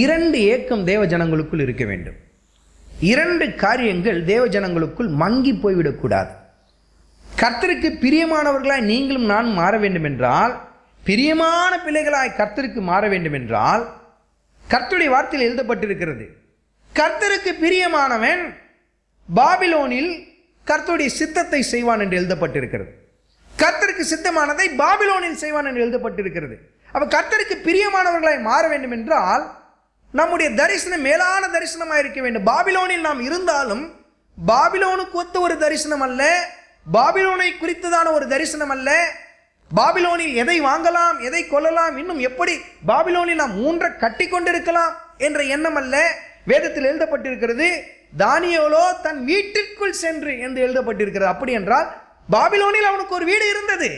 2 ஏக்கம் தேவ ஜனங்களுக்குள் இருக்க வேண்டும். 2 காரியங்கள் தேவ ஜனங்களுக்குள் மங்கி போய்விடக்கூடாது. கர்த்தருக்கு பிரியமானவர்களாய் நீங்களும் நான் மாற வேண்டும் என்றால், பிரியமான பிள்ளைகளாய் கர்த்தருக்கு மாற வேண்டும் என்றால், கர்த்தருடைய வார்த்தையில் எழுதப்பட்டிருக்கிறது, கர்த்தருக்கு பிரியமானவன் பாபிலோனில் கர்த்தருடைய சித்தத்தை செய்வான் என்று எழுதப்பட்டிருக்கிறது. கர்த்தருக்கு சித்தமானதை பாபிலோனில் செய்வான் என்று எழுதப்பட்டிருக்கிறது. அப்ப கர்த்தருக்கு பிரியமானவர்களாய் மாற வேண்டும் என்றால் நம்முடைய தரிசனம் மேலான தரிசனமாக இருக்க வேண்டும். பாபிலோனில் நாம் இருந்தாலும் பாபிலோனுக்கு ஒத்த ஒரு தரிசனம் அல்ல, பாபிலோனை குறித்ததான ஒரு தரிசனம் அல்ல, பாபிலோனில் எதை வாங்கலாம், எதை கொள்ளலாம், இன்னும் எப்படி பாபிலோனில் நாம் ஊன்ற கட்டி கொண்டிருக்கலாம் என்ற எண்ணம் அல்ல. வேதத்தில் எழுதப்பட்டிருக்கிறது, தானியேலோ தன் வீட்டிற்குள் சென்று என்று எழுதப்பட்டிருக்கிறது. அப்படி என்றால் பாபிலோனில் அவனுக்கு ஒரு வீடு இருந்தது,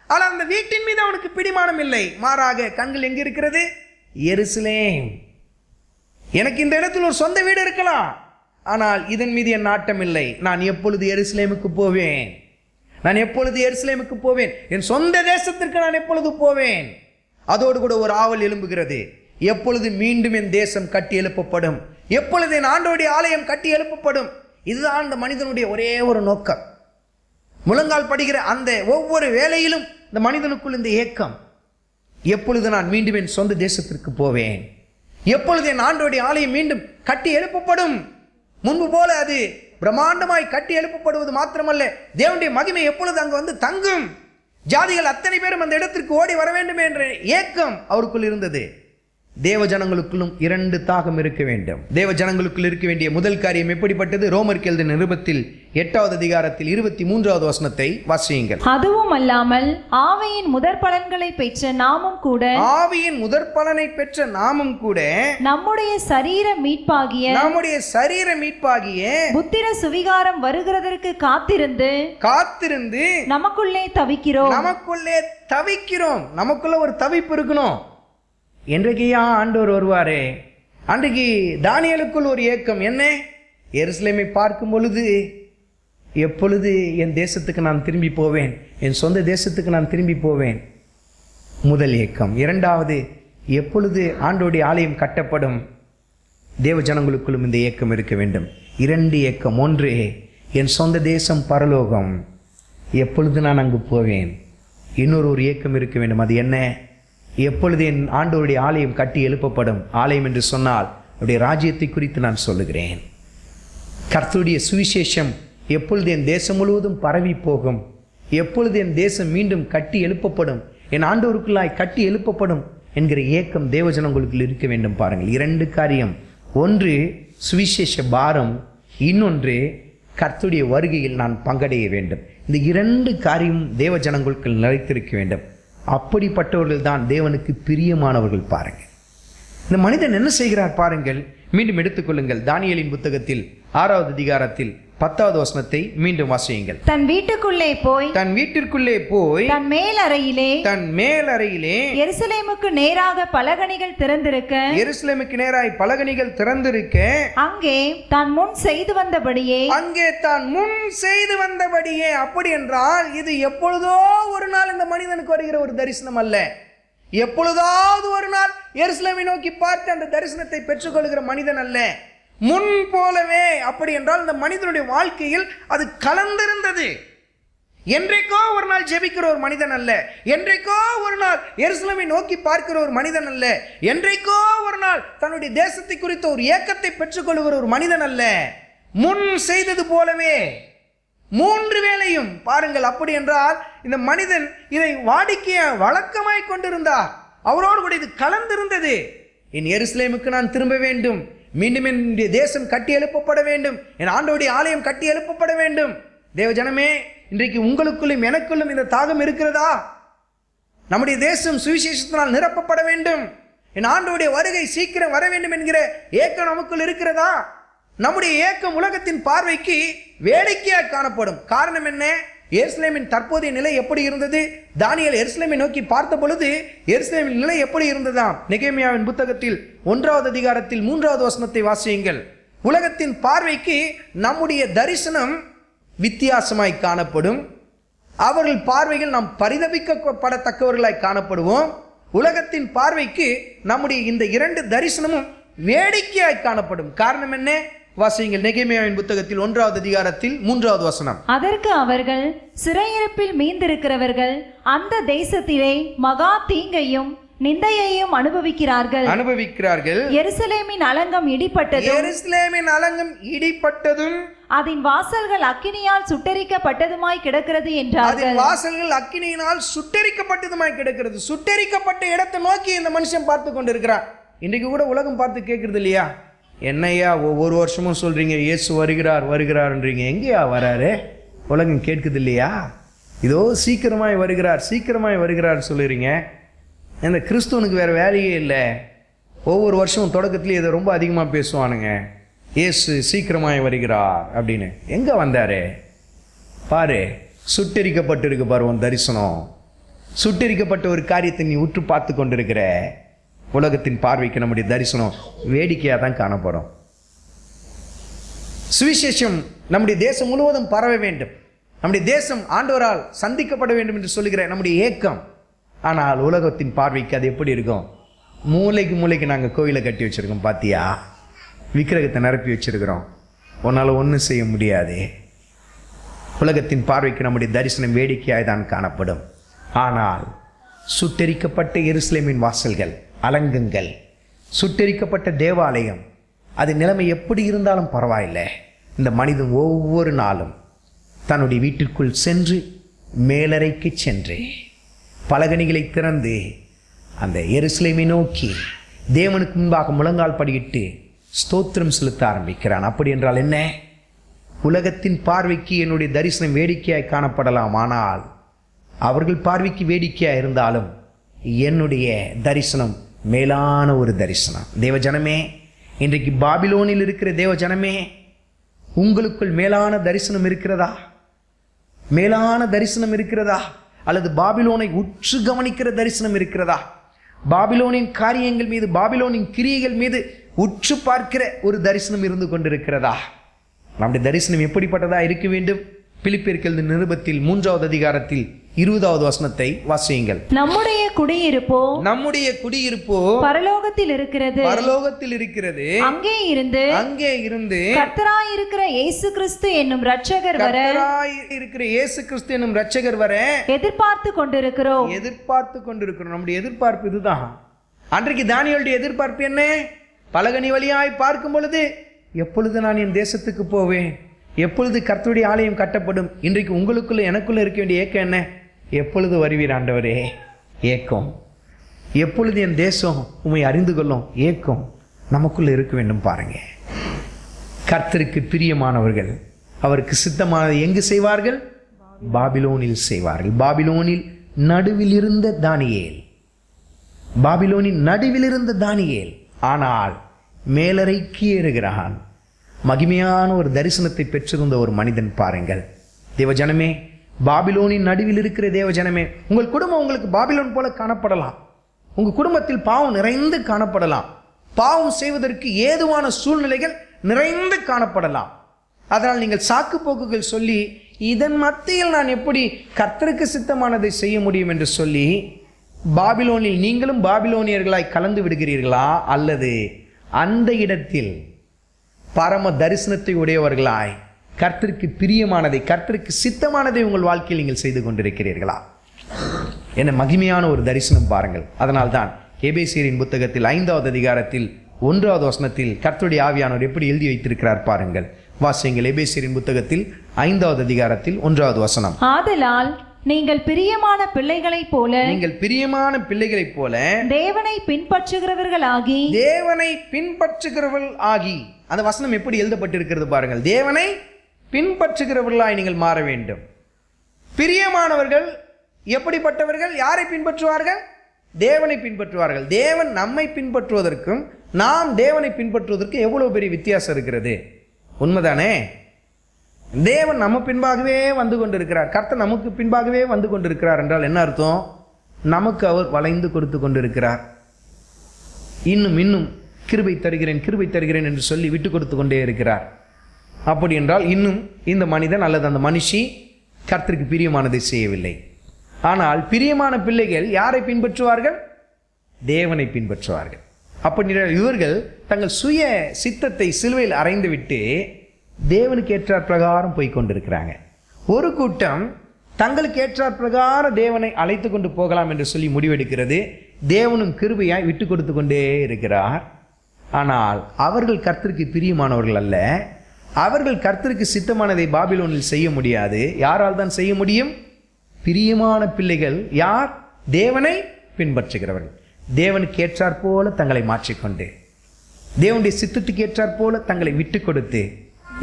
ஆனால் அந்த வீட்டின் மீது அவனுக்கு பிடிமானம் இல்லை. மாறாக கண்கள் எங்க இருக்கிறது? எருசலேம். எனக்கு இந்த இடத்தில் ஒரு சொந்த வீடு இருக்கலாம், ஆனால் இதன் மீது என் நாட்டம் இல்லை. நான் எப்பொழுது எருசலேமுக்கு போவேன்? என் சொந்த தேசத்திற்கு நான் எப்பொழுது போவேன்? அதோடு கூட ஒரு ஆவல் எழும்புகிறது. எப்பொழுது மீண்டும் என் தேசம் கட்டி எழுப்பப்படும்? எப்பொழுது என் ஆண்டவருடைய ஆலயம் கட்டி எழுப்பப்படும்? இதுதான் அந்த மனிதனுடைய ஒரே ஒரு நோக்கம். முழங்கால் படுகிற அந்த ஒவ்வொரு வேளையிலும் இந்த மனிதனுக்குள் இந்த ஏக்கம், எப்பொழுது நான் மீண்டும் என் சொந்த தேசத்திற்கு போவேன்? எப்பொழுது என் ஆண்டவருடைய ஆலயம் மீண்டும் கட்டி எழுப்பப்படும்? முன்பு போல அது பிரம்மாண்டமாய் கட்டி எழுப்பப்படுவது மாத்திரமல்ல, தேவனுடைய மகிமை எப்பொழுது அங்கு வந்து தங்கும்? ஜாதிகள் அத்தனை பேரும் அந்த இடத்திற்கு ஓடி வர வேண்டும் என்ற ஏக்கம் அவருக்குள் இருந்தது. தேவ ஜனங்களுக்குள்ளும் 2 தாகம் இருக்க வேண்டும். தேவ ஜனங்களுக்குள் இருக்க வேண்டிய முதல் காரியம் எப்படிப்பட்டது? ரோமருக்கு எழுதின நிருபத்தில் 8வது அதிகாரத்தில் 23வது வசனத்தை வாசியுங்கள். அதுவும் அல்லாமல் ஆவியின் முதற் பலன்களை பெற்ற நாமும் கூட நம்முடைய சரீர மீட்பாகிய புத்திர சுவிகாரம் வருகிறதற்கு காத்திருந்து நமக்குள்ளே தவிக்கிறோம். நமக்குள்ள ஒரு தவிப்பு இருக்கணும். என்றைக்கையா ஆண்டவர் வருவாரே, அன்றைக்கு தானியேலுக்குள் ஒரு ஏக்கம். என்ன? எருசலேமை பார்க்கும் பொழுது எப்பொழுது என் தேசத்துக்கு நான் திரும்பி போவேன், என் சொந்த தேசத்துக்கு நான் திரும்பி போவேன்? முதல் ஏக்கம். 2வது, எப்பொழுது ஆண்டவருடைய ஆலயம் கட்டப்படும்? தேவ ஜனங்களுக்குள்ளும் இந்த ஏக்கம் இருக்க வேண்டும். 2 ஏக்கம். 1, என் சொந்த தேசம் பரலோகம், எப்பொழுது நான் அங்கு போவேன்? இன்னொரு ஏக்கம் இருக்க வேண்டும். அது என்ன? எப்பொழுது என் ஆண்டவருடைய ஆலயம் கட்டி எழுப்பப்படும்? ஆலயம் என்று சொன்னால் அவருடைய ராஜ்யத்தை குறித்து நான் சொல்லுகிறேன். கர்த்தருடைய சுவிசேஷம் எப்பொழுது என் தேசம் முழுவதும் பரவி போகும்? எப்பொழுது என் தேசம் மீண்டும் கட்டி எழுப்பப்படும் என் ஆண்டவருக்குள்ளாய் கட்டி எழுப்பப்படும் என்கிற ஏக்கம் தேவஜனங்களுக்குள் இருக்க வேண்டும். பாருங்கள், 2 காரியம். ஒன்று சுவிசேஷ பாரம், இன்னொன்று கர்த்தருடைய வருகையில் நான் பங்கடைய வேண்டும். இந்த 2 காரியம் தேவஜனங்களுக்குள் நிலைத்திருக்க வேண்டும். அப்படிப்பட்டவர்கள் தான் தேவனுக்கு பிரியமானவர்கள். பாருங்கள், இந்த மனிதன் என்ன செய்கிறார் பாருங்கள். மீண்டும் எடுத்துக்கொள்ளுங்கள். தானியேலின் புத்தகத்தில் 6வது அதிகாரத்தில் 10வது வசனத்தை மீண்டும் வாசியுங்கள். தன் வீட்டுக்குள்ளே போய் தன் மேலறையிலே எருசலேமுக்கு நேராக பலகணிகள் திறந்திருக்க அங்கே தான் முன் செய்து வந்தபடியே. அப்படி என்றால் இது எப்பொழுதோ ஒரு நாள் இந்த மனிதனுக்கு வருகிற ஒரு தரிசனம் அல்ல. எப்பொழுதாவது ஒரு நாள் எருசலேமை நோக்கி பார்த்து அந்த தரிசனத்தை பெற்றுக்கொள்கிற மனிதன் அல்ல, முன் போலவே. அப்படி என்றால் இந்த மனிதனுடைய வாழ்க்கையில் அது கலந்திருந்தது. என்றைக்கோ ஒரு நாள் ஜெபிக்கிற ஒரு மனிதன் அல்ல, என்றைக்கோ ஒரு நாள் எருசலேமை நோக்கி பார்க்கிற ஒரு மனிதன் அல்ல, என்றைக்கோ ஒரு நாள் தன்னுடைய தேசத்தை குறித்த ஒரு ஏக்கத்தை பெற்றுக்கொள்கிற ஒரு மனிதன் அல்ல, முன் செய்தது போலவே 3 வேளையும். பாருங்கள், அப்படி என்றால் இந்த மனிதன் இதை வாடிக்கைய வழக்கமாய் கொண்டிருந்தார். அவரோடு கூட இது கலந்திருந்தது. என் எருசலேமுக்கு நான் திரும்ப வேண்டும், மீண்டும் என்னுடைய தேசம் கட்டி எழுப்பப்பட வேண்டும், என் ஆண்டவருடைய ஆலயம் கட்டி எழுப்பப்பட வேண்டும். தேவ ஜனமே, இன்றைக்கு உங்களுக்குள்ளும் எனக்குள்ளும் இந்த தாகம் இருக்கிறதா? நம்முடைய தேசம் சுவிசேஷத்தினால் நிரப்பப்பட வேண்டும், என் ஆண்டவருடைய வருகை சீக்கிரம் வர வேண்டும் என்கிற ஏக்கம் நமக்குள் இருக்கிறதா? நம்முடைய ஏக்கம் உலகத்தின் பார்வைக்கு வேடிக்கையாக காணப்படும். காரணம் என்ன? எருசலேமின் தற்போதைய நிலை எப்படி இருந்தது? தானியேல் எருசலேமை நோக்கி பார்த்த பொழுது எருசலேமின் நிலை எப்படி இருந்ததாம்? நெகேமியாவின் புத்தகத்தில் 1வது அதிகாரத்தில் 3வது வசனத்தை வாசியுங்கள். உலகத்தின் பார்வைக்கு நம்முடைய தரிசனம் வித்தியாசமாய் காணப்படும். அவர்கள் பார்வையில் நாம் பரிதபிக்கப்படத்தக்கவர்களாய் காணப்படுவோம். உலகத்தின் பார்வைக்கு நம்முடைய இந்த 2 தரிசனமும் வேடிக்கையாய் காணப்படும். காரணம் என்ன? வாசியுங்கள். நெகேமியாவின் புத்தகத்தில் 1வது அதிகாரத்தில் 3வது வசனம். அதற்கு அவர்கள், சிறையிருப்பில் மீந்திருக்கிறவர்கள் அந்த தேசத்திலே மகா தீங்கையும் நிந்தையையும் அனுபவிக்கிறார்கள். எருசலேமின் அலங்கம் இடிபட்டதும் அதன் வாசல்கள் அக்கினியால் சுட்டெரிக்கப்பட்டதுமாய் கிடக்கிறது என்றார்கள். சுட்டெரிக்கப்பட்ட இடத்தை நோக்கி இந்த மனுஷன் பார்த்து கொண்டிருக்கிறார். இன்றைக்கு கூட உலகம் பார்த்து கேட்கறது இல்லையா? என்னையா ஒவ்வொரு வருஷமும் சொல்றீங்க இயேசு வருகிறார்ன்றீங்க, எங்கேயா வராரு? உலகம் கேட்குது இல்லையா? இதோ சீக்கிரமாய் வருகிறார் சொல்லுறீங்க. இந்த கிறிஸ்துவனுக்கு வேற வேலையே இல்லை. ஒவ்வொரு வருஷமும் தொடக்கத்துலேயே இதை ரொம்ப அதிகமாக பேசுவானுங்க, இயேசு சீக்கிரமாய் வருகிறார் அப்படின்னு. எங்கே வந்தாரு பாரு, சுட்டெரிக்கப்பட்டிருக்கு பாரு உன் தரிசனம். சுட்டெரிக்கப்பட்ட ஒரு காரியத்தை நீ உற்று பார்த்து கொண்டிருக்கிற. உலகத்தின் பார்வைக்கு நம்முடைய தரிசனம் வேடிக்கையாக தான் காணப்படும். சுவிசேஷம் நம்முடைய தேசம் முழுவதும் பரவ வேண்டும், நம்முடைய தேசம் ஆண்டவரால் சந்திக்கப்பட வேண்டும் என்று சொல்லுகிற நம்முடைய ஏக்கம். ஆனால் உலகத்தின் பார்வைக்கு அது எப்படி இருக்கும்? மூளைக்கு நாங்கள் கோயிலை கட்டி வச்சுருக்கோம், பார்த்தியா? விக்கிரகத்தை நிரப்பி வச்சிருக்கிறோம், உன்னால் ஒன்றும் செய்ய முடியாது. உலகத்தின் பார்வைக்கு நம்முடைய தரிசனம் வேடிக்கையாய் தான் காணப்படும். ஆனால் சுட்டெரிக்கப்பட்ட எருசலேமின் வாசல்கள், அலங்கங்கள், சுட்டெரிக்கப்பட்ட தேவாலயம், அது நிலைமை எப்படி இருந்தாலும் பரவாயில்லை. இந்த மனிதன் ஒவ்வொரு நாளும் தன்னுடைய வீட்டிற்குள் சென்று மேலறைக்கு சென்று பலகணிகளை திறந்து அந்த எருசலேமை நோக்கி தேவனுக்கு முன்பாக முழங்கால் படியிட்டு ஸ்தோத்திரம் செலுத்த ஆரம்பிக்கிறான். அப்படி என்றால் என்ன? உலகத்தின் பார்வைக்கு என்னுடைய தரிசனம் வேடிக்கையாய் காணப்படலாம், ஆனால் அவர்கள் பார்வைக்கு வேடிக்கையாக இருந்தாலும் என்னுடைய தரிசனம் மேலான ஒரு தரிசனம். தேவஜனமே, இன்றைக்கு பாபிலோனில் இருக்கிற தேவஜனமே, உங்களுக்குள் மேலான தரிசனம் இருக்கிறதா? மேலான தரிசனம் இருக்கிறதா? அல்லது பாபிலோனை உற்று கவனிக்கிற தரிசனம் இருக்கிறதா? பாபிலோனின் காரியங்கள் மீது, பாபிலோனின் கிரியைகள் மீது உற்று பார்க்கிற ஒரு தரிசனம் இருந்து கொண்டிருக்கிறதா? நம்முடைய தரிசனம் எப்படிப்பட்டதா இருக்க வேண்டும்? பிலிப்பியர்கள் நிருபத்தில் 3வது அதிகாரத்தில் 20வது வசனத்தை வாசியுங்கள். நம்முடைய குடியிருப்போ பரலோகத்தில் இருக்கிறது. அங்கே இருந்து கர்த்தராய் இருக்கிற இயேசு கிறிஸ்து என்னும் இரட்சகர் வர எதிர்பார்த்து கொண்டிருக்கிறோம். நம்முடைய எதிர்பார்ப்பு இதுதான். அன்றைக்கு தானியேலுடைய எதிர்பார்ப்பு என்ன? பலகணி வழியாய் பார்க்கும் பொழுது எப்பொழுது நான் என் தேசத்துக்கு போவேன், எப்பொழுது கர்த்தருடைய ஆலயம் கட்டப்படும். இன்றைக்கு உங்களுக்குள்ள எனக்குள்ள இருக்க வேண்டிய ஏக்கம் என்ன? எப்பொழுது வருவீர் ஆண்டவரே, ஏக்கம். எப்பொழுது என் தேசம் உம்மை அறிந்து கொள்ளும் ஏக்கம் நமக்குள்ள இருக்க வேண்டும். பாருங்க, கர்த்தருக்கு பிரியமானவர்கள் அவருக்கு சித்தமானதை எங்கு செய்வார்கள்? பாபிலோனில் செய்வார்கள். பாபிலோனில் நடுவில் இருந்த தானியேல், பாபிலோனின் நடுவில் இருந்த தானியேல் ஆனால் மேலறைக்கு ஏறுகிறான். மகிமையான ஒரு தரிசனத்தை பெற்றிருந்த ஒரு மனிதன். பாருங்கள் தேவஜனமே, பாபிலோனின் நடுவில் இருக்கிற தேவஜனமே, உங்கள் குடும்பம் உங்களுக்கு பாபிலோன் போல காணப்படலாம். உங்கள் குடும்பத்தில் பாவம் நிறைந்து காணப்படலாம். பாவம் செய்வதற்கு ஏதுவான சூழ்நிலைகள் நிறைந்து காணப்படலாம். அதனால் நீங்கள் சாக்கு போக்குகள் சொல்லி இதன் மத்தியில் நான் எப்படி கர்த்தருக்கு சித்தமானதை செய்ய முடியும் என்று சொல்லி பாபிலோனில் நீங்களும் பாபிலோனியர்களாய் கலந்து விடுகிறீர்களா? அல்லது அந்த இடத்தில் பரம தரிசனத்தை உடையவர்களாய் கர்த்தருக்கு பிரியமானதை கர்த்தருக்கு சித்தமானதை உங்கள் வாழ்க்கையில் நீங்கள் செய்து கொண்டிருக்கிறீர்களா? என்ன மகிமையான ஒரு தரிசனம் பாருங்கள். அதனால்தான் எபேசியரின் புத்தகத்தில் 5வது அதிகாரத்தில் 1வது வசனத்தில் கர்த்தருடைய ஆவியானவர் எப்படி எழுதி வைத்திருக்கிறார் பாருங்கள். வாசியுங்கள். எபேசியரின் புத்தகத்தில் 5வது அதிகாரத்தில் 1வது வசனம். ஆதலால் நீங்கள் பிரியமான பிள்ளைகளைப் போல நீங்கள் பிரியமான பிள்ளைகளைப் போல தேவனை பின்பற்றுகிறவர்களாகி தேவனை பின்பற்றுகிறவர்கள் ஆகி. அந்த வசனம் எப்படி எழுதப்பட்டிருக்கிறது பாருங்கள். தேவனை பின்பற்றுகிறவர்களாய் நீங்கள் மாற வேண்டும். பிரியமானவர்கள் எப்படிப்பட்டவர்கள்? யாரை பின்பற்றுவார்கள்? தேவனை பின்பற்றுவார்கள். தேவன் நம்மை பின்பற்றுவதற்கும் நாம் தேவனை பின்பற்றுவதற்கும் எவ்வளவு பெரிய வித்தியாசம் இருக்கிறது. உண்மைதானே? தேவன் நம்ம பின்பாகவே வந்து கொண்டிருக்கிறார். கர்த்தர் நமக்கு பின்பாகவே வந்து கொண்டிருக்கிறார் என்றால் என்ன அர்த்தம்? நமக்கு அவர் வளைந்து கொடுத்து கொண்டிருக்கிறார். இன்னும் இன்னும் கிருபை தருகிறேன் கிருபை தருகிறேன் என்று சொல்லி விட்டு கொடுத்து கொண்டே இருக்கிறார். அப்படி என்றால் இன்னும் இந்த மனிதன் அல்லது அந்த மனுஷி கர்த்தருக்கு பிரியமானதை செய்யவில்லை. ஆனால் பிரியமான பிள்ளைகள் யாரை பின்பற்றுவார்கள்? தேவனை பின்பற்றுவார்கள். அப்படி இவர்கள் தங்கள் சுய சித்தத்தை சிலுவையில் அறைந்து விட்டு தேவனுக்கு ஏற்றார் பிரகாரம் போய் கொண்டிருக்கிறாங்க. ஒரு கூட்டம் தங்களுக்கு ஏற்றார் பிரகாரம் தேவனை அழைத்து கொண்டு போகலாம் என்று சொல்லி முடிவெடுக்கிறது. தேவனும் கிருபையாய் விட்டு கொடுத்து கொண்டே இருக்கிறார். ஆனால் அவர்கள் கர்த்தருக்கு பிரியமானவர்கள் அல்ல. அவர்கள் கர்த்தருக்கு சித்தமானதை பாபிலோனில் செய்ய முடியாது. யாரால் தான் செய்ய முடியும்? பிரியமான பிள்ளைகள் யார்? தேவனை பின்பற்றுகிறவர்கள். தேவனுக்கு ஏற்றாற் போல தங்களை மாற்றிக்கொண்டு தேவனுடைய சித்தத்துக்கு ஏற்றாற் போல தங்களை விட்டு கொடுத்து,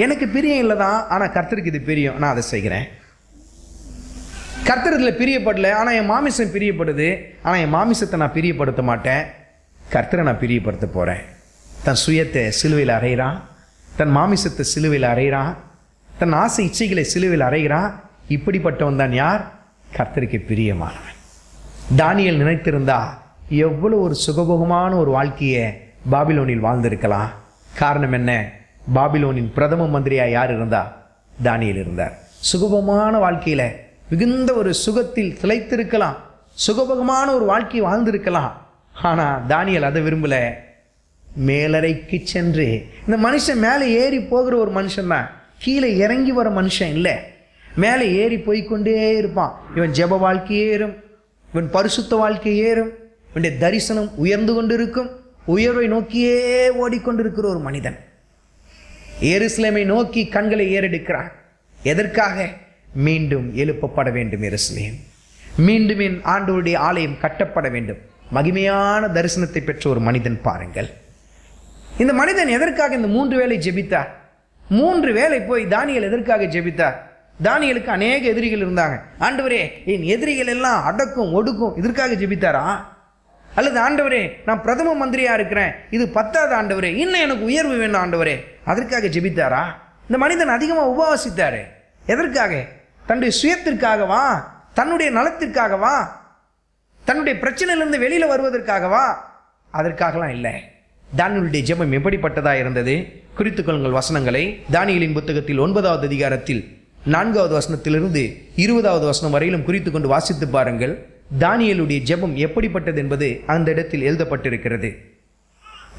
எனக்கு பிரியம் இல்லை தான், ஆனால் கர்த்தருக்கு இது பிரியம், நான் அதை செய்கிறேன். கர்த்தர் இதில் பிரியப்படலை, ஆனால் என் மாமிசம் பிரியப்படுது, ஆனால் என் மாமிசத்தை நான் பிரியப்படுத்த மாட்டேன், கர்த்தரை நான் பிரியப்படுத்த போகிறேன். தன் சுயத்தை சிலுவையில் அறைகிறான், தன் மாமிசத்தை சிலுவையில் அறைகிறான், தன் ஆசை இச்சைகளை சிலுவையில் அறைகிறான். இப்படிப்பட்டவன் தான் யார்? கர்த்தருக்கு பிரியமானவன். தானியேல் நினைத்திருந்தா எவ்வளோ ஒரு சுகபோகமான ஒரு வாழ்க்கையை பாபிலோனில் வாழ்ந்திருக்கலாம். காரணம் என்ன? பாபிலோனின் பிரதம மந்திரியா யார் இருந்தா? தானியேல் இருந்தார். சுகபமான வாழ்க்கையில மிகுந்த ஒரு சுகத்தில் திளைத்திருக்கலாம், சுகபோகமான ஒரு வாழ்க்கையை வாழ்ந்திருக்கலாம். ஆனா தானியேல் அதை விரும்பல. மேலறைக்கு சென்று, இந்த மனுஷன் மேலே ஏறி போகிற ஒரு மனுஷன் தான், கீழே இறங்கி வர மனுஷன் இல்லை. மேலே ஏறி போய்கொண்டே இருப்பான். இவன் ஜெப வாழ்க்கையே ஏறும், இவன் பரிசுத்த வாழ்க்கை ஏறும், இவனுடைய தரிசனம் உயர்ந்து கொண்டிருக்கும். உயர்வை நோக்கியே ஓடிக்கொண்டிருக்கிற ஒரு மனிதன் எருசலேமை நோக்கி கண்களை ஏறெடுக்கிறான். எதற்காக? மீண்டும் எழுப்பப்பட வேண்டும் எருசலேம், மீண்டும் என் ஆண்டவருடைய ஆலயம் கட்டப்பட வேண்டும். மகிமையான தரிசனத்தை பெற்ற ஒரு மனிதன் பாருங்கள். இந்த மனிதன் எதற்காக இந்த 3 வேளை ஜெபித்தார்? 3 வேளை போய் தானியேல் எதற்காக ஜெபித்தார்? தானியேலுக்கு அநேக எதிரிகள் இருந்தாங்க. ஆண்டவரே என் எதிரிகள் எல்லாம் அடக்கும் ஒடுக்கும், இதற்காக ஜெபித்தாரா? அல்லது ஆண்டவரே நான் பிரதம மந்திரியா இருக்கிறேன், இது 10வது ஆண்டவரே, இன்னும் எனக்கு உயர்வு வேணும் ஆண்டவரே, அதற்காக ஜெபித்தாரா? இந்த மனிதன் அதிகமாக உபவாசித்தாரு. எதற்காக? தன்னுடைய சுயத்திற்காகவா? தன்னுடைய நலத்திற்காகவா? தன்னுடைய பிரச்சனையிலிருந்து வெளியில வருவதற்காகவா? அதற்காகலாம் இல்லை. தானியேலுடைய ஜெபம் எப்படிப்பட்டதா இருந்தது? குறித்துக் கொள்ளுங்கள் வசனங்களை. தானியேலின் புத்தகத்தில் 9வது அதிகாரத்தில் 4வது வசனத்திலிருந்து 20வது வசனம் வரையிலும் குறித்து கொண்டு வாசித்து பாருங்கள். தானியேலுடைய ஜெபம் எப்படிப்பட்டது என்பது அந்த இடத்தில் எழுதப்பட்டிருக்கிறது.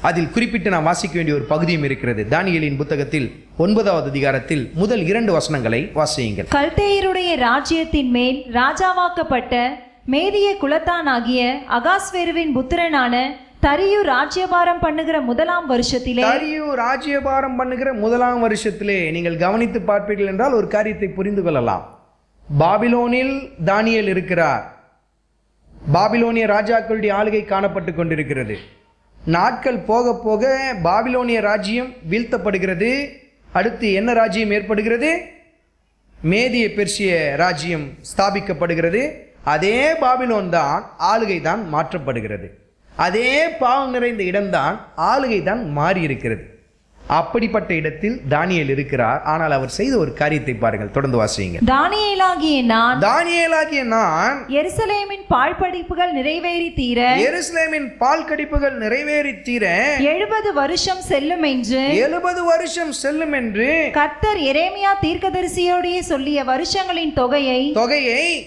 அதில் குறிப்பிட்டு நாம் வாசிக்க வேண்டிய ஒரு பகுதியும் இருக்கிறது. தானியேலின் புத்தகத்தில் 9வது அதிகாரத்தில் முதல் 2 வசனங்களை வாசியுங்கள். கல்தேயருடைய ராஜ்யத்தின் மேல் ராஜாவாக்கப்பட்ட மேதிய குலத்தானாகிய அகாஸ்வேருவின் புத்திரனான தரியு ராஜ்யபாரம் பண்ணுகிற 1ஆம் வருஷத்திலே, தரியு ராஜ்யபாரம் பண்ணுகிற 1ஆம் வருஷத்திலே, நீங்கள் கவனித்து பார்ப்பீர்கள் என்றால் ஒரு காரியத்தை புரிந்து கொள்ளலாம். பாபிலோனில் தானியேல் இருக்கிறார். பாபிலோனிய ராஜாக்களுடைய ஆளுகை காணப்பட்டு கொண்டிருக்கிறது. நாட்கள் போக போக பாபிலோனிய ராஜ்யம் வீழ்த்தப்படுகிறது. அடுத்து என்ன ராஜ்யம் ஏற்படுகிறது? மேதிய பெர்சிய ராஜ்யம் ஸ்தாபிக்கப்படுகிறது. அதே பாபிலோன் தான் ஆளுகை தான் மாற்றப்படுகிறது. அதே பாவம் நிறைந்த இடம்தான் ஆளுகை தான் மாறி இருக்கிறது. அப்படிப்பட்ட இடத்தில் தானியேல் இருக்கிறார். ஆனால் அவர் செய்த ஒரு காரியத்தை பாருங்கள், தொடர்ந்து வாசிங்க. தானியேலாகிய நான் எருசலேமின் பாழ்படிப்புகள் நிறைவேறி தீர 70 வருஷம் செல்லும் என்று கர்த்தர் எரேமியா தீர்க்கதரிசியோடே சொல்லிய வருஷங்களின் தொகையை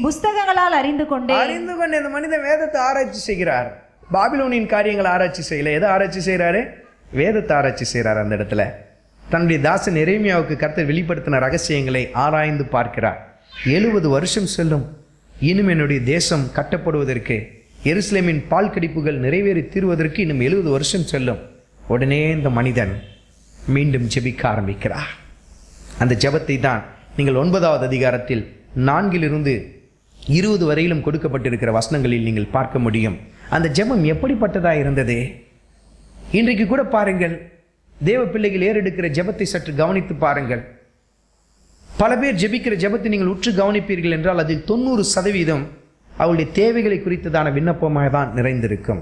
புஸ்தகங்களால் அறிந்து கொண்டு இந்த மனிதன் வேதத்தை ஆராய்ச்சி செய்கிறார். பாபிலோனின் காரியங்களை ஆராய்ச்சி செய்யல, எதை ஆராய்ச்சி செய்கிறாரு? வேதத்தை ஆராய்ச்சி செய்கிறார். அந்த இடத்துல தன்னுடைய தாசன் எரேமியாவுக்கு கர்த்தர் வெளிப்படுத்தின ரகசியங்களை ஆராய்ந்து பார்க்கிறார். 70 வருஷம் செல்லும், இன்னும் என்னுடைய தேசம் கட்டப்படுவதற்கு, எருசலேமின் பால் கடிப்புகள் நிறைவேறி தீர்வதற்கு இன்னும் 70 வருஷம் செல்லும். உடனே இந்த மனிதன் மீண்டும் ஜெபிக்க ஆரம்பிக்கிறார். அந்த ஜெபத்தை தான் நீங்கள் 9வது அதிகாரத்தில் 4 20 வரையிலும் கொடுக்கப்பட்டிருக்கிற வசனங்களில் நீங்கள் பார்க்க முடியும். அந்த ஜெபம் எப்படிப்பட்டதாக இருந்தது? இன்றைக்கு கூட பாருங்கள், தேவ பிள்ளைகள் ஏறெடுக்கிற ஜெபத்தை சற்று கவனித்து பாருங்கள். பல பேர் ஜெபிக்கிற ஜெபத்தை நீங்கள் உற்று கவனிப்பீர்கள் என்றால் அதில் 90% அவர்களுடைய தேவைகளை குறித்ததான விண்ணப்பமாக தான் நிறைந்திருக்கும்.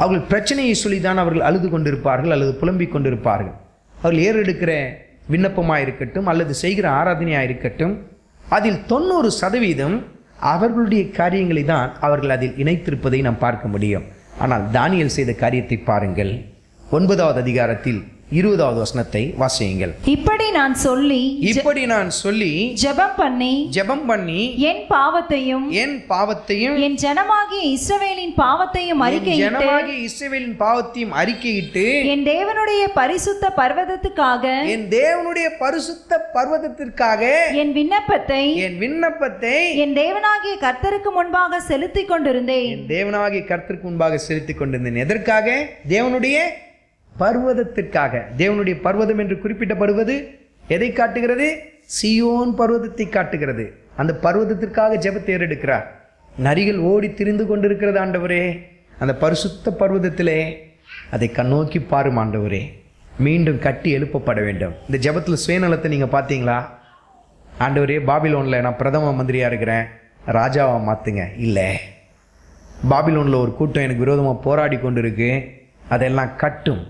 அவர்கள் பிரச்சனையை சொல்லிதான் அவர்கள் அழுது கொண்டிருப்பார்கள் அல்லது புலம்பிக் கொண்டிருப்பார்கள். அவர்கள் ஏறெடுக்கிற விண்ணப்பமாக இருக்கட்டும் அல்லது செய்கிற ஆராதனையாக இருக்கட்டும், அதில் 90% அவர்களுடைய காரியங்களை தான் அவர்கள் அதில் இணைத்திருப்பதை நாம் பார்க்க முடியும். ஆனால் தானியேல் செய்த காரியத்தை பாருங்கள். 9வது அதிகாரத்தில் 20வது வசனத்தை வாசியுங்கள். இப்படி நான் சொல்லி ஜெபம் பண்ணி என் பாவத்தையும் என் ஜனமாகிய இஸ்ரவேலின் பாவத்தையும் அறிக்கையிட்டு என் தேவனுடைய பரிசுத்த பர்வதத்திற்காக என் விண்ணப்பத்தை என் தேவனாகிய கர்த்தருக்கு முன்பாக செலுத்திக் கொண்டிருந்தேன். எதற்காக? தேவனுடைய பர்வதத்திற்காக. தேவனுடைய பர்வதம் என்று குறிப்பிட்டப்படுவது எதை காட்டுகிறது? சீயோன் பர்வதத்தை காட்டுகிறது. அந்த பர்வதத்திற்காக ஜெபத்தை ஏறெடுக்கிறார். நரிகள் ஓடி திரிந்து கொண்டிருக்கிறது. ஆண்டவரே, அந்த பரிசுத்த பர்வதத்திலே அதை கண்ணோக்கி பாரும் ஆண்டவரே, மீண்டும் கட்டி எழுப்பப்பட வேண்டும். இந்த ஜெபத்தில் சுயநலத்தை நீங்கள் பார்த்தீங்களா? ஆண்டவரே, பாபிலோனில் நான் பிரதம மந்திரியாக இருக்கிறேன், ராஜாவை மாற்றுங்க. இல்லை, பாபிலோனில் ஒரு கூட்டம் எனக்கு விரோதமாக போராடி கொண்டு இருக்கு, அதெல்லாம் கட்டும்,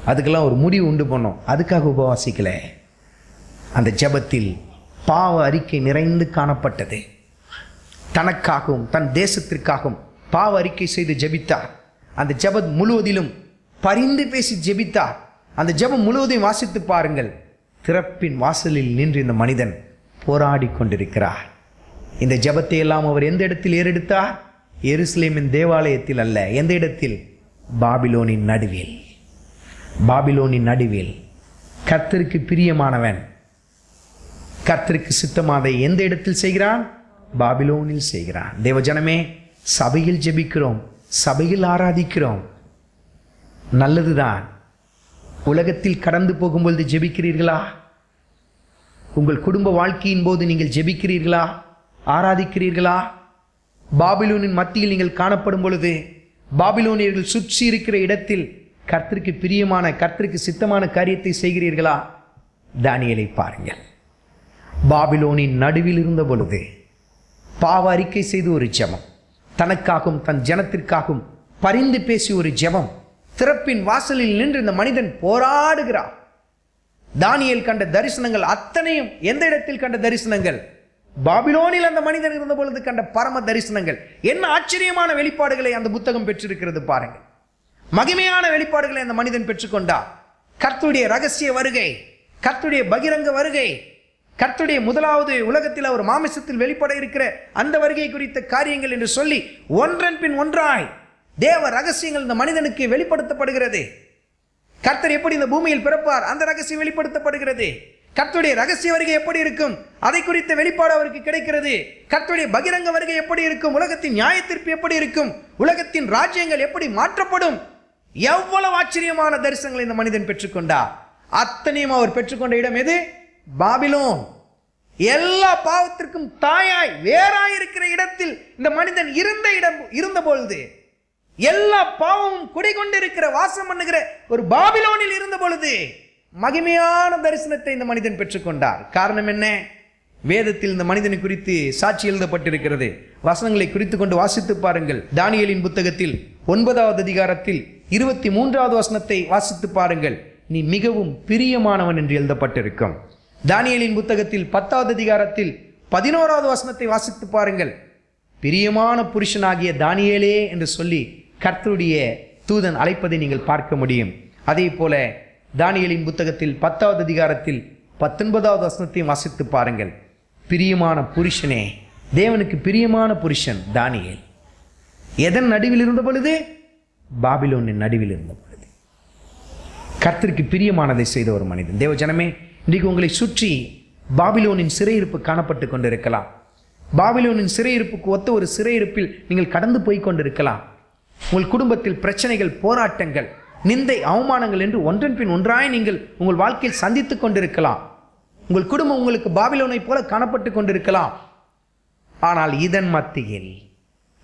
அதுக்கெல்லாம் ஒரு முடிவு உண்டு பண்ணோம். அதுக்காக உபவாசிக்கல. அந்த ஜெபத்தில் பாவ அறிக்கை நிறைந்து காணப்பட்டது. தனக்காகவும் தன் தேசத்திற்காகவும் பாவ அறிக்கை செய்து ஜெபித்தார். அந்த ஜெபம் முழுவதிலும் பரிந்து பேசி ஜெபித்தார். அந்த ஜெபம் முழுவதையும் வாசித்து பாருங்கள். திறப்பின் வாசலில் நின்று இந்த மனிதன் போராடி கொண்டிருக்கிறார். இந்த ஜெபத்தை எல்லாம் அவர் எந்த இடத்தில் ஏறெடுத்தார்? எருசலேமின் தேவாலயத்தில் அல்ல. எந்த இடத்தில்? பாபிலோனின் நடுவில். கர்த்தருக்கு பிரியமானவன், கர்த்தருக்கு சித்தமானதை எந்த இடத்தில் செய்கிறான்? பாபிலோனில் செய்கிறான். தேவஜனமே, சபையில் ஜெபிக்கிறோம், சபையில் ஆராதிக்கிறோம், நல்லதுதான். உலகத்தில் கடந்து போகும்பொழுது ஜெபிக்கிறீர்களா? உங்கள் குடும்ப வாழ்க்கையின் போது நீங்கள் ஜெபிக்கிறீர்களா? ஆராதிக்கிறீர்களா? பாபிலோனின் மத்தியில் நீங்கள் காணப்படும் பொழுது, பாபிலோனியர்கள் சுற்றி இருக்கிற இடத்தில் கர்த்தருக்கு பிரியமான, கர்த்தருக்கு சித்தமான காரியத்தை செய்கிறீர்களா? தானியேலை பாருங்கள். பாபிலோனின் நடுவில் இருந்த பொழுது பாவ அறிக்கை செய்து ஒரு ஜெபம், தனக்காகவும் தன் ஜனத்திற்காகவும் பரிந்து பேசி ஒரு ஜெபம், திறப்பின் வாசலில் நின்று இந்த மனிதன் போராடுகிறார். தானியேல் கண்ட தரிசனங்கள் அத்தனையும் எந்த இடத்தில் கண்ட தரிசனங்கள்? பாபிலோனில் அந்த மனிதன் இருந்த பொழுது கண்ட பரம தரிசனங்கள். என்ன ஆச்சரியமான வெளிப்பாடுகளை அந்த புத்தகம் பெற்றிருக்கிறது பாருங்கள். மகிமையான வெளிப்பாடுகளை அந்த மனிதன் பெற்றுக்கொண்டார். கர்த்தருடைய ரகசிய வருகை, கர்த்தருடைய பகிரங்க வருகை, கர்த்தருடைய முதலாவது உலகத்தில் அவர் மாமிசத்தில் வெளிப்பட இருக்கிற அந்த வருகை குறித்த காரியங்கள் என்று சொல்லி ஒன்றன் பின் ஒன்றாய் தேவ ரகசியங்கள் இந்த மனிதனுக்கு வெளிப்படுத்தப்படுகிறது. கர்த்தர் எப்படி இந்த பூமியில் பிறப்பார், அந்த ரகசியம் வெளிப்படுத்தப்படுகிறது. கர்த்தருடைய ரகசிய வருகை எப்படி இருக்கும், அதை குறித்த வெளிப்பாடு அவருக்கு கிடைக்கிறது. கர்த்தருடைய பகிரங்க வருகை எப்படி இருக்கும், உலகத்தின் நியாயத்தீர்ப்பு எப்படி இருக்கும், உலகத்தின் ராஜ்யங்கள் எப்படி மாற்றப்படும், எவ்வளவு ஆச்சரியமான தரிசனங்களை இந்த மனிதன் பெற்றுக்கொண்டார். அத்தனையும் அவர் பெற்றுக்கொண்ட இடம் எது? பாபிலோன். எல்லா பாவத்திற்கும் தாயாய் வேறாய் இருக்கிற இடத்தில் இந்த மனிதன் இருந்த பொழுது, எல்லா பாவமும் குடிகொண்டிருக்கிற வாசம் பண்ணுகிற ஒரு பாபிலோனில் இருந்த பொழுது மகிமையான தரிசனத்தை இந்த மனிதன் பெற்றுக்கொண்டார். காரணம் என்ன? வேதத்தில் இந்த மனிதனை குறித்து சாட்சி எழுதப்பட்டிருக்கிறது. வசனங்களை குறித்து கொண்டு வாசித்து பாருங்கள். தானியேலின் புத்தகத்தில் 9வது அதிகாரத்தில் 23வது வசனத்தை வாசித்து பாருங்கள். நீ மிகவும் பிரியமானவன் என்று எழுதப்பட்டிருக்கும். தானியேலின் புத்தகத்தில் 10வது அதிகாரத்தில் 11வது வசனத்தை வாசித்து பாருங்கள். பிரியமான புருஷனாகிய தானியேலே என்று சொல்லி கர்த்தருடைய தூதன் அழைப்பதை நீங்கள் பார்க்க முடியும். அதே போல தானியேலின் புத்தகத்தில் 10வது அதிகாரத்தில் 19வது வசனத்தையும் வாசித்து பாருங்கள். பிரியமான புருஷனே, தேவனுக்கு பிரியமான புருஷன் தானியேல். எதன் நடுவில் இருந்த பொழுது? பாபிலோனின் நடுவில் இருந்த பொழுது கர்த்தருக்கு பிரியமானதை செய்த ஒரு மனிதன். தேவ ஜனமே, இன்றைக்கு உங்களை சுற்றி பாபிலோனின் சிறையிருப்பு காணப்பட்டு கொண்டிருக்கலாம். பாபிலோனின் சிறையிருப்புக்கு ஒத்த ஒரு சிறையிருப்பில் நீங்கள் கடந்து போய் கொண்டிருக்கலாம். உங்கள் குடும்பத்தில் பிரச்சனைகள், போராட்டங்கள், நிந்தை, அவமானங்கள் என்று ஒன்றன் பின் ஒன்றாய் நீங்கள் உங்கள் வாழ்க்கையில் சந்தித்து கொண்டிருக்கலாம். உங்கள் குடும்பம் உங்களுக்கு பாபிலோனை போல காணப்பட்டு கொண்டிருக்கலாம். ஆனால் இதன் மத்தியில்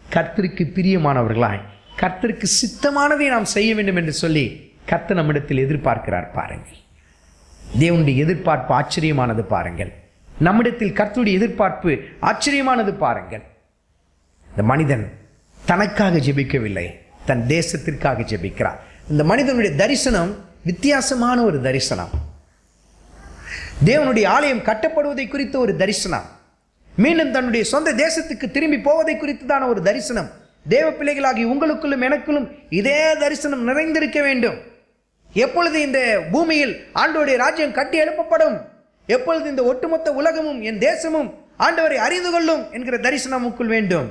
கர்த்தருக்கு பிரியமானவர்களாய், கர்த்தருக்கு சித்தமானதை நாம் செய்ய வேண்டும் என்று சொல்லி கர்த்தர் நம்மிடத்தில் எதிர்பார்க்கிறார். பாருங்கள், தேவனுடைய எதிர்பார்ப்பு ஆச்சரியமானது. பாருங்கள், நம்மிடத்தில் கர்த்தருடைய எதிர்பார்ப்பு ஆச்சரியமானது. பாருங்கள், இந்த மனிதன் தனக்காக ஜெபிக்கவில்லை, தன் தேசத்திற்காக ஜெபிக்கிறார். இந்த மனிதனுடைய தரிசனம் வித்தியாசமான ஒரு தரிசனம். தேவனுடைய ஆலயம் கட்டப்படுவதை குறித்த ஒரு தரிசனம். மீண்டும் தன்னுடைய சொந்த தேசத்துக்கு திரும்பி போவதை குறித்துதான ஒரு தரிசனம். தேவ பிள்ளைகளாகி உங்களுக்குள்ளும் எனக்குள்ளும் இதே தரிசனம் நிறைந்திருக்க வேண்டும். எப்பொழுது இந்த பூமியில் ஆண்டவருடைய ராஜ்யம் கட்டி எழுப்பப்படும், எப்பொழுது இந்த ஒட்டுமொத்த உலகமும் என் தேசமும் ஆண்டவரை அறிந்து கொள்ளும் என்கிற தரிசனம் நமக்குள் வேண்டும்.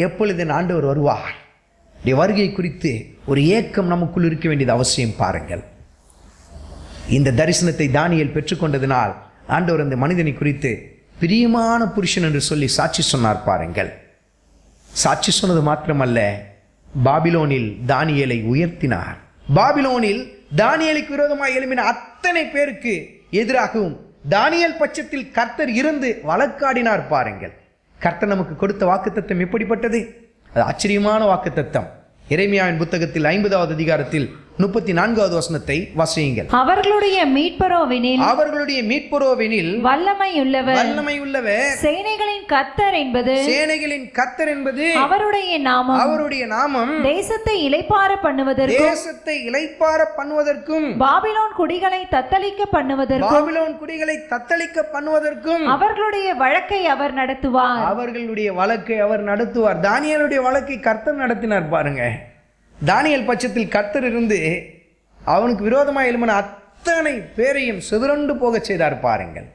எப்பொழுது ஆண்டவர் வருவார், வருகை குறித்து ஒரு ஏக்கம் நமக்குள் இருக்க வேண்டியது அவசியம். பாருங்கள், இந்த தரிசனத்தை தானியேல் பெற்றுக்கொண்டதினால் ஆண்டவர் அந்த மனிதனை குறித்து பிரியமான புருஷன் என்று சொல்லி சாட்சி சொன்னார். பாருங்கள், சாட்சி சொன்னது மாத்திரமல்ல, பாபிலோனில் தானியேலை உயர்த்தினார். பாபிலோனில் தானியேலுக்கு விரோதமாக எழுப்பின அத்தனை பேருக்கு எதிராகவும் தானியேல் பட்சத்தில் கர்த்தர் இருந்து வழக்காடினார். பாருங்கள், கர்த்தர் நமக்கு கொடுத்த வாக்குத்தத்தம் எப்படிப்பட்டது? அது ஆச்சரியமான வாக்குத்தத்தம். எரேமியாவின் புத்தகத்தில் 50வது அதிகாரத்தில் 34வது வசனத்தை வாசியுங்கள். அவர்களுடைய மீட்பரோவெனில் வல்லமையுள்ளவர் சேனைகளின் கர்த்தர் என்பது அவருடைய நாமம் தேசத்தை இளைப்பாற பண்ணுவதற்கும் பாபிலோன் குடிகளை தத்தளிக்க பண்ணுவதற்கும் அவர்களுடைய வழக்கை அவர் நடத்துவார். தானியேலுடைய வழக்கை கர்த்தர் நடத்தினார். பாருங்க, தானியேல் பட்சத்தில் கர்த்தர் இருந்து அவனுக்கு விரோதமாக எழும்பின அத்தனை பேரையும் சிதறண்டு போக செய்தார். பாருங்கள்,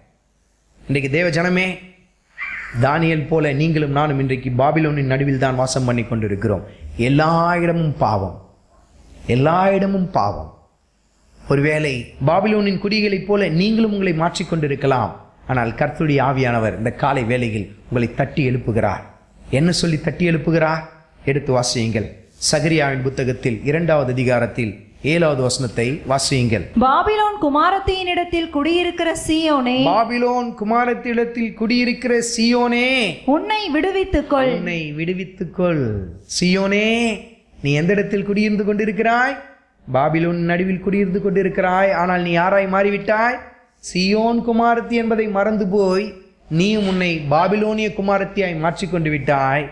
இன்றைக்கு தேவ ஜனமே, தானியேல் போல நீங்களும் நானும் இன்றைக்கு பாபிலோனின் நடுவில் தான் வாசம் பண்ணி கொண்டிருக்கிறோம். எல்லா இடமும் பாவம். ஒருவேளை பாபிலோனின் குடிகளைப் போல நீங்களும் உங்களை மாற்றிக்கொண்டிருக்கலாம். ஆனால் கர்த்தருடைய ஆவியானவர் இந்த காலை வேளையில் உங்களை தட்டி எழுப்புகிறார். என்ன சொல்லி தட்டி எழுப்புகிறார்? எடுத்து வாசியுங்கள். சகரியாவின் புத்தகத்தில் 2வது அதிகாரத்தில் 7வது வசனத்தை வாசியுங்கள். பாபிலோன் குமாரத்தியினிடத்தில் குடியிருக்கிற சீயோனே, உன்னை விடுவித்துக்கொள். சீயோனே, நீ எந்த இடத்தில் குடியிருந்து கொண்டிருக்கிறாய்? பாபிலோன் நடுவில் குடியிருந்து கொண்டிருக்கிறாய். ஆனால் நீ யாராய் மாறிவிட்டாய்? சீயோன் குமாரத்தி என்பதை மறந்து போய் நீயும் உன்னை பாபிலோனிய குமாரத்தியாய் மாற்றிக்கொண்டு விட்டாய்.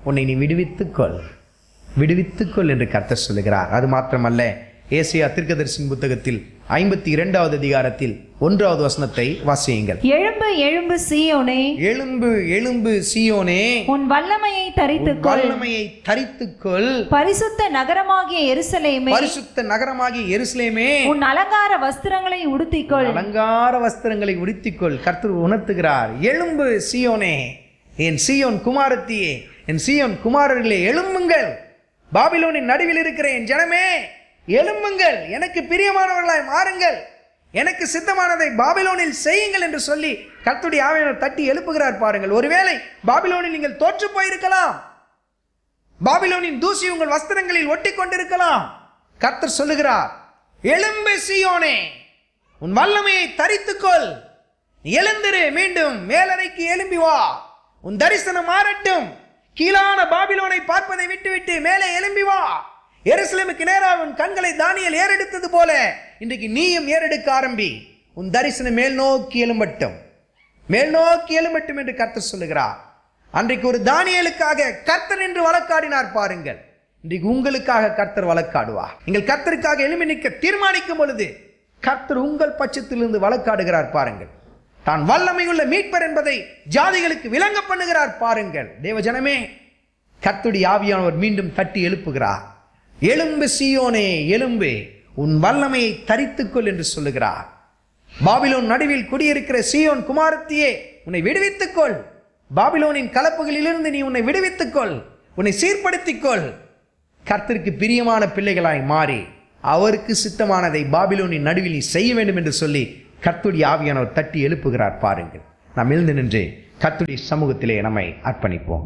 உன்னை நீ விடுவித்துக்கொள் என்று கர்த்தர் சொல்லுகிறார். அது மாத்திரமல்ல, ஏசாயா தீர்க்கதரிசியின் புத்தகத்தில் 52வது அதிகாரத்தில் 1வது வசனத்தை வாசியுங்கள். எழும்பு எழும்பு சீயோனே, உன் வல்லமையை தரித்துக்கொள். பரிசுத்த நகரமாகிய எருசலேமே, உன் அலங்கார வஸ்திரங்களை உடுத்திக்கொள். கர்த்தர் உணர்த்துகிறார். எழும்பு சீயோனே, என் சீயோன் குமாரத்தியே, என் சீயோன் குமாரர்களே, எழும்புங்கள். பாபிலோனின் நடுவில் இருக்கிற என் ஜனமே, எழும்புங்கள், எனக்கு பிரியமானவர்களாய் மாறுங்கள், எனக்கு சித்தமானதை பாபிலோனில் செய்யுங்கள் என்று சொல்லி கர்த்தருடைய ஆவியானவர் தட்டி எழுப்புகிறார். பாருங்கள், ஒருவேளை பாபிலோனில் நீங்கள் தோற்று போயிருக்கலாம். பாபிலோனின் தூசி உங்கள் வஸ்திரங்களில் ஒட்டி கொண்டிருக்கலாம். கர்த்தர் சொல்லுகிறார், எழும்பு சீயோனே, உன் வல்லமையை தரித்துக்கொள். நீ எழுந்திரு, மீண்டும் மேலறைக்கு எழும்பி வா, உன் தரிசனம் மாறட்டும். கீழான பாபிலோனை பார்ப்பதை விட்டுவிட்டு மேலே எழும்பி வா. எருசலேமுக்கு நேராக உன் கண்களை தானியேல் ஏறெடுத்தது போல இன்றைக்கு நீயும் ஏறெடுக்க ஆரம்பி. உன் தரிசனம் மேல் நோக்கி எழும்பட்டும், மேல் நோக்கி எழும்பட்டும் என்று கர்த்தர் சொல்லுகிறார். அன்றைக்கு ஒரு தானியேலுக்காக கர்த்தர் என்று வழக்காடினார் பாருங்கள். இன்றைக்கு உங்களுக்காக கர்த்தர் வழக்காடுவார். நீங்கள் கர்த்தருக்காக எழும்பி நிற்க தீர்மானிக்கும் பொழுது கர்த்தர் உங்கள் பட்சத்திலிருந்து வழக்காடுகிறார் பாருங்கள். தான் வல்லமையுள்ள மீட்பர் என்பதை ஜாதிகளுக்கு விளங்க பண்ணுகிறார் பாருங்கள். தேவ ஜனமே, கர்த்தருடைய ஆவியானவர் மீண்டும் தட்டி எழுப்புகிறார். எழும்பு சீயோனே, எழும்பு, உன் வல்லமையை தரித்துக்கொள் என்று சொல்லுகிறார். பாபிலோன் நடுவில் குடியிருக்கிற சீயோன் குமாரத்தியே, உன்னை விடுவித்துக்கொள். பாபிலோனின் கலப்புகளிலிருந்து நீ உன்னை விடுவித்துக்கொள், உன்னை சீர்படுத்திக்கொள். கர்த்தருக்கு பிரியமான பிள்ளைகளாய் மாறி அவருக்கு சித்தமானதை பாபிலோனின் நடுவில் நீ செய்ய வேண்டும் என்று சொல்லி கர்த்தருடைய ஆவியானவர் தட்டி எழுப்புகிறார் பாருங்கள். நாம் எழுந்து நின்று கர்த்தருடைய சமூகத்திலே நம்மை அர்ப்பணிப்போம்.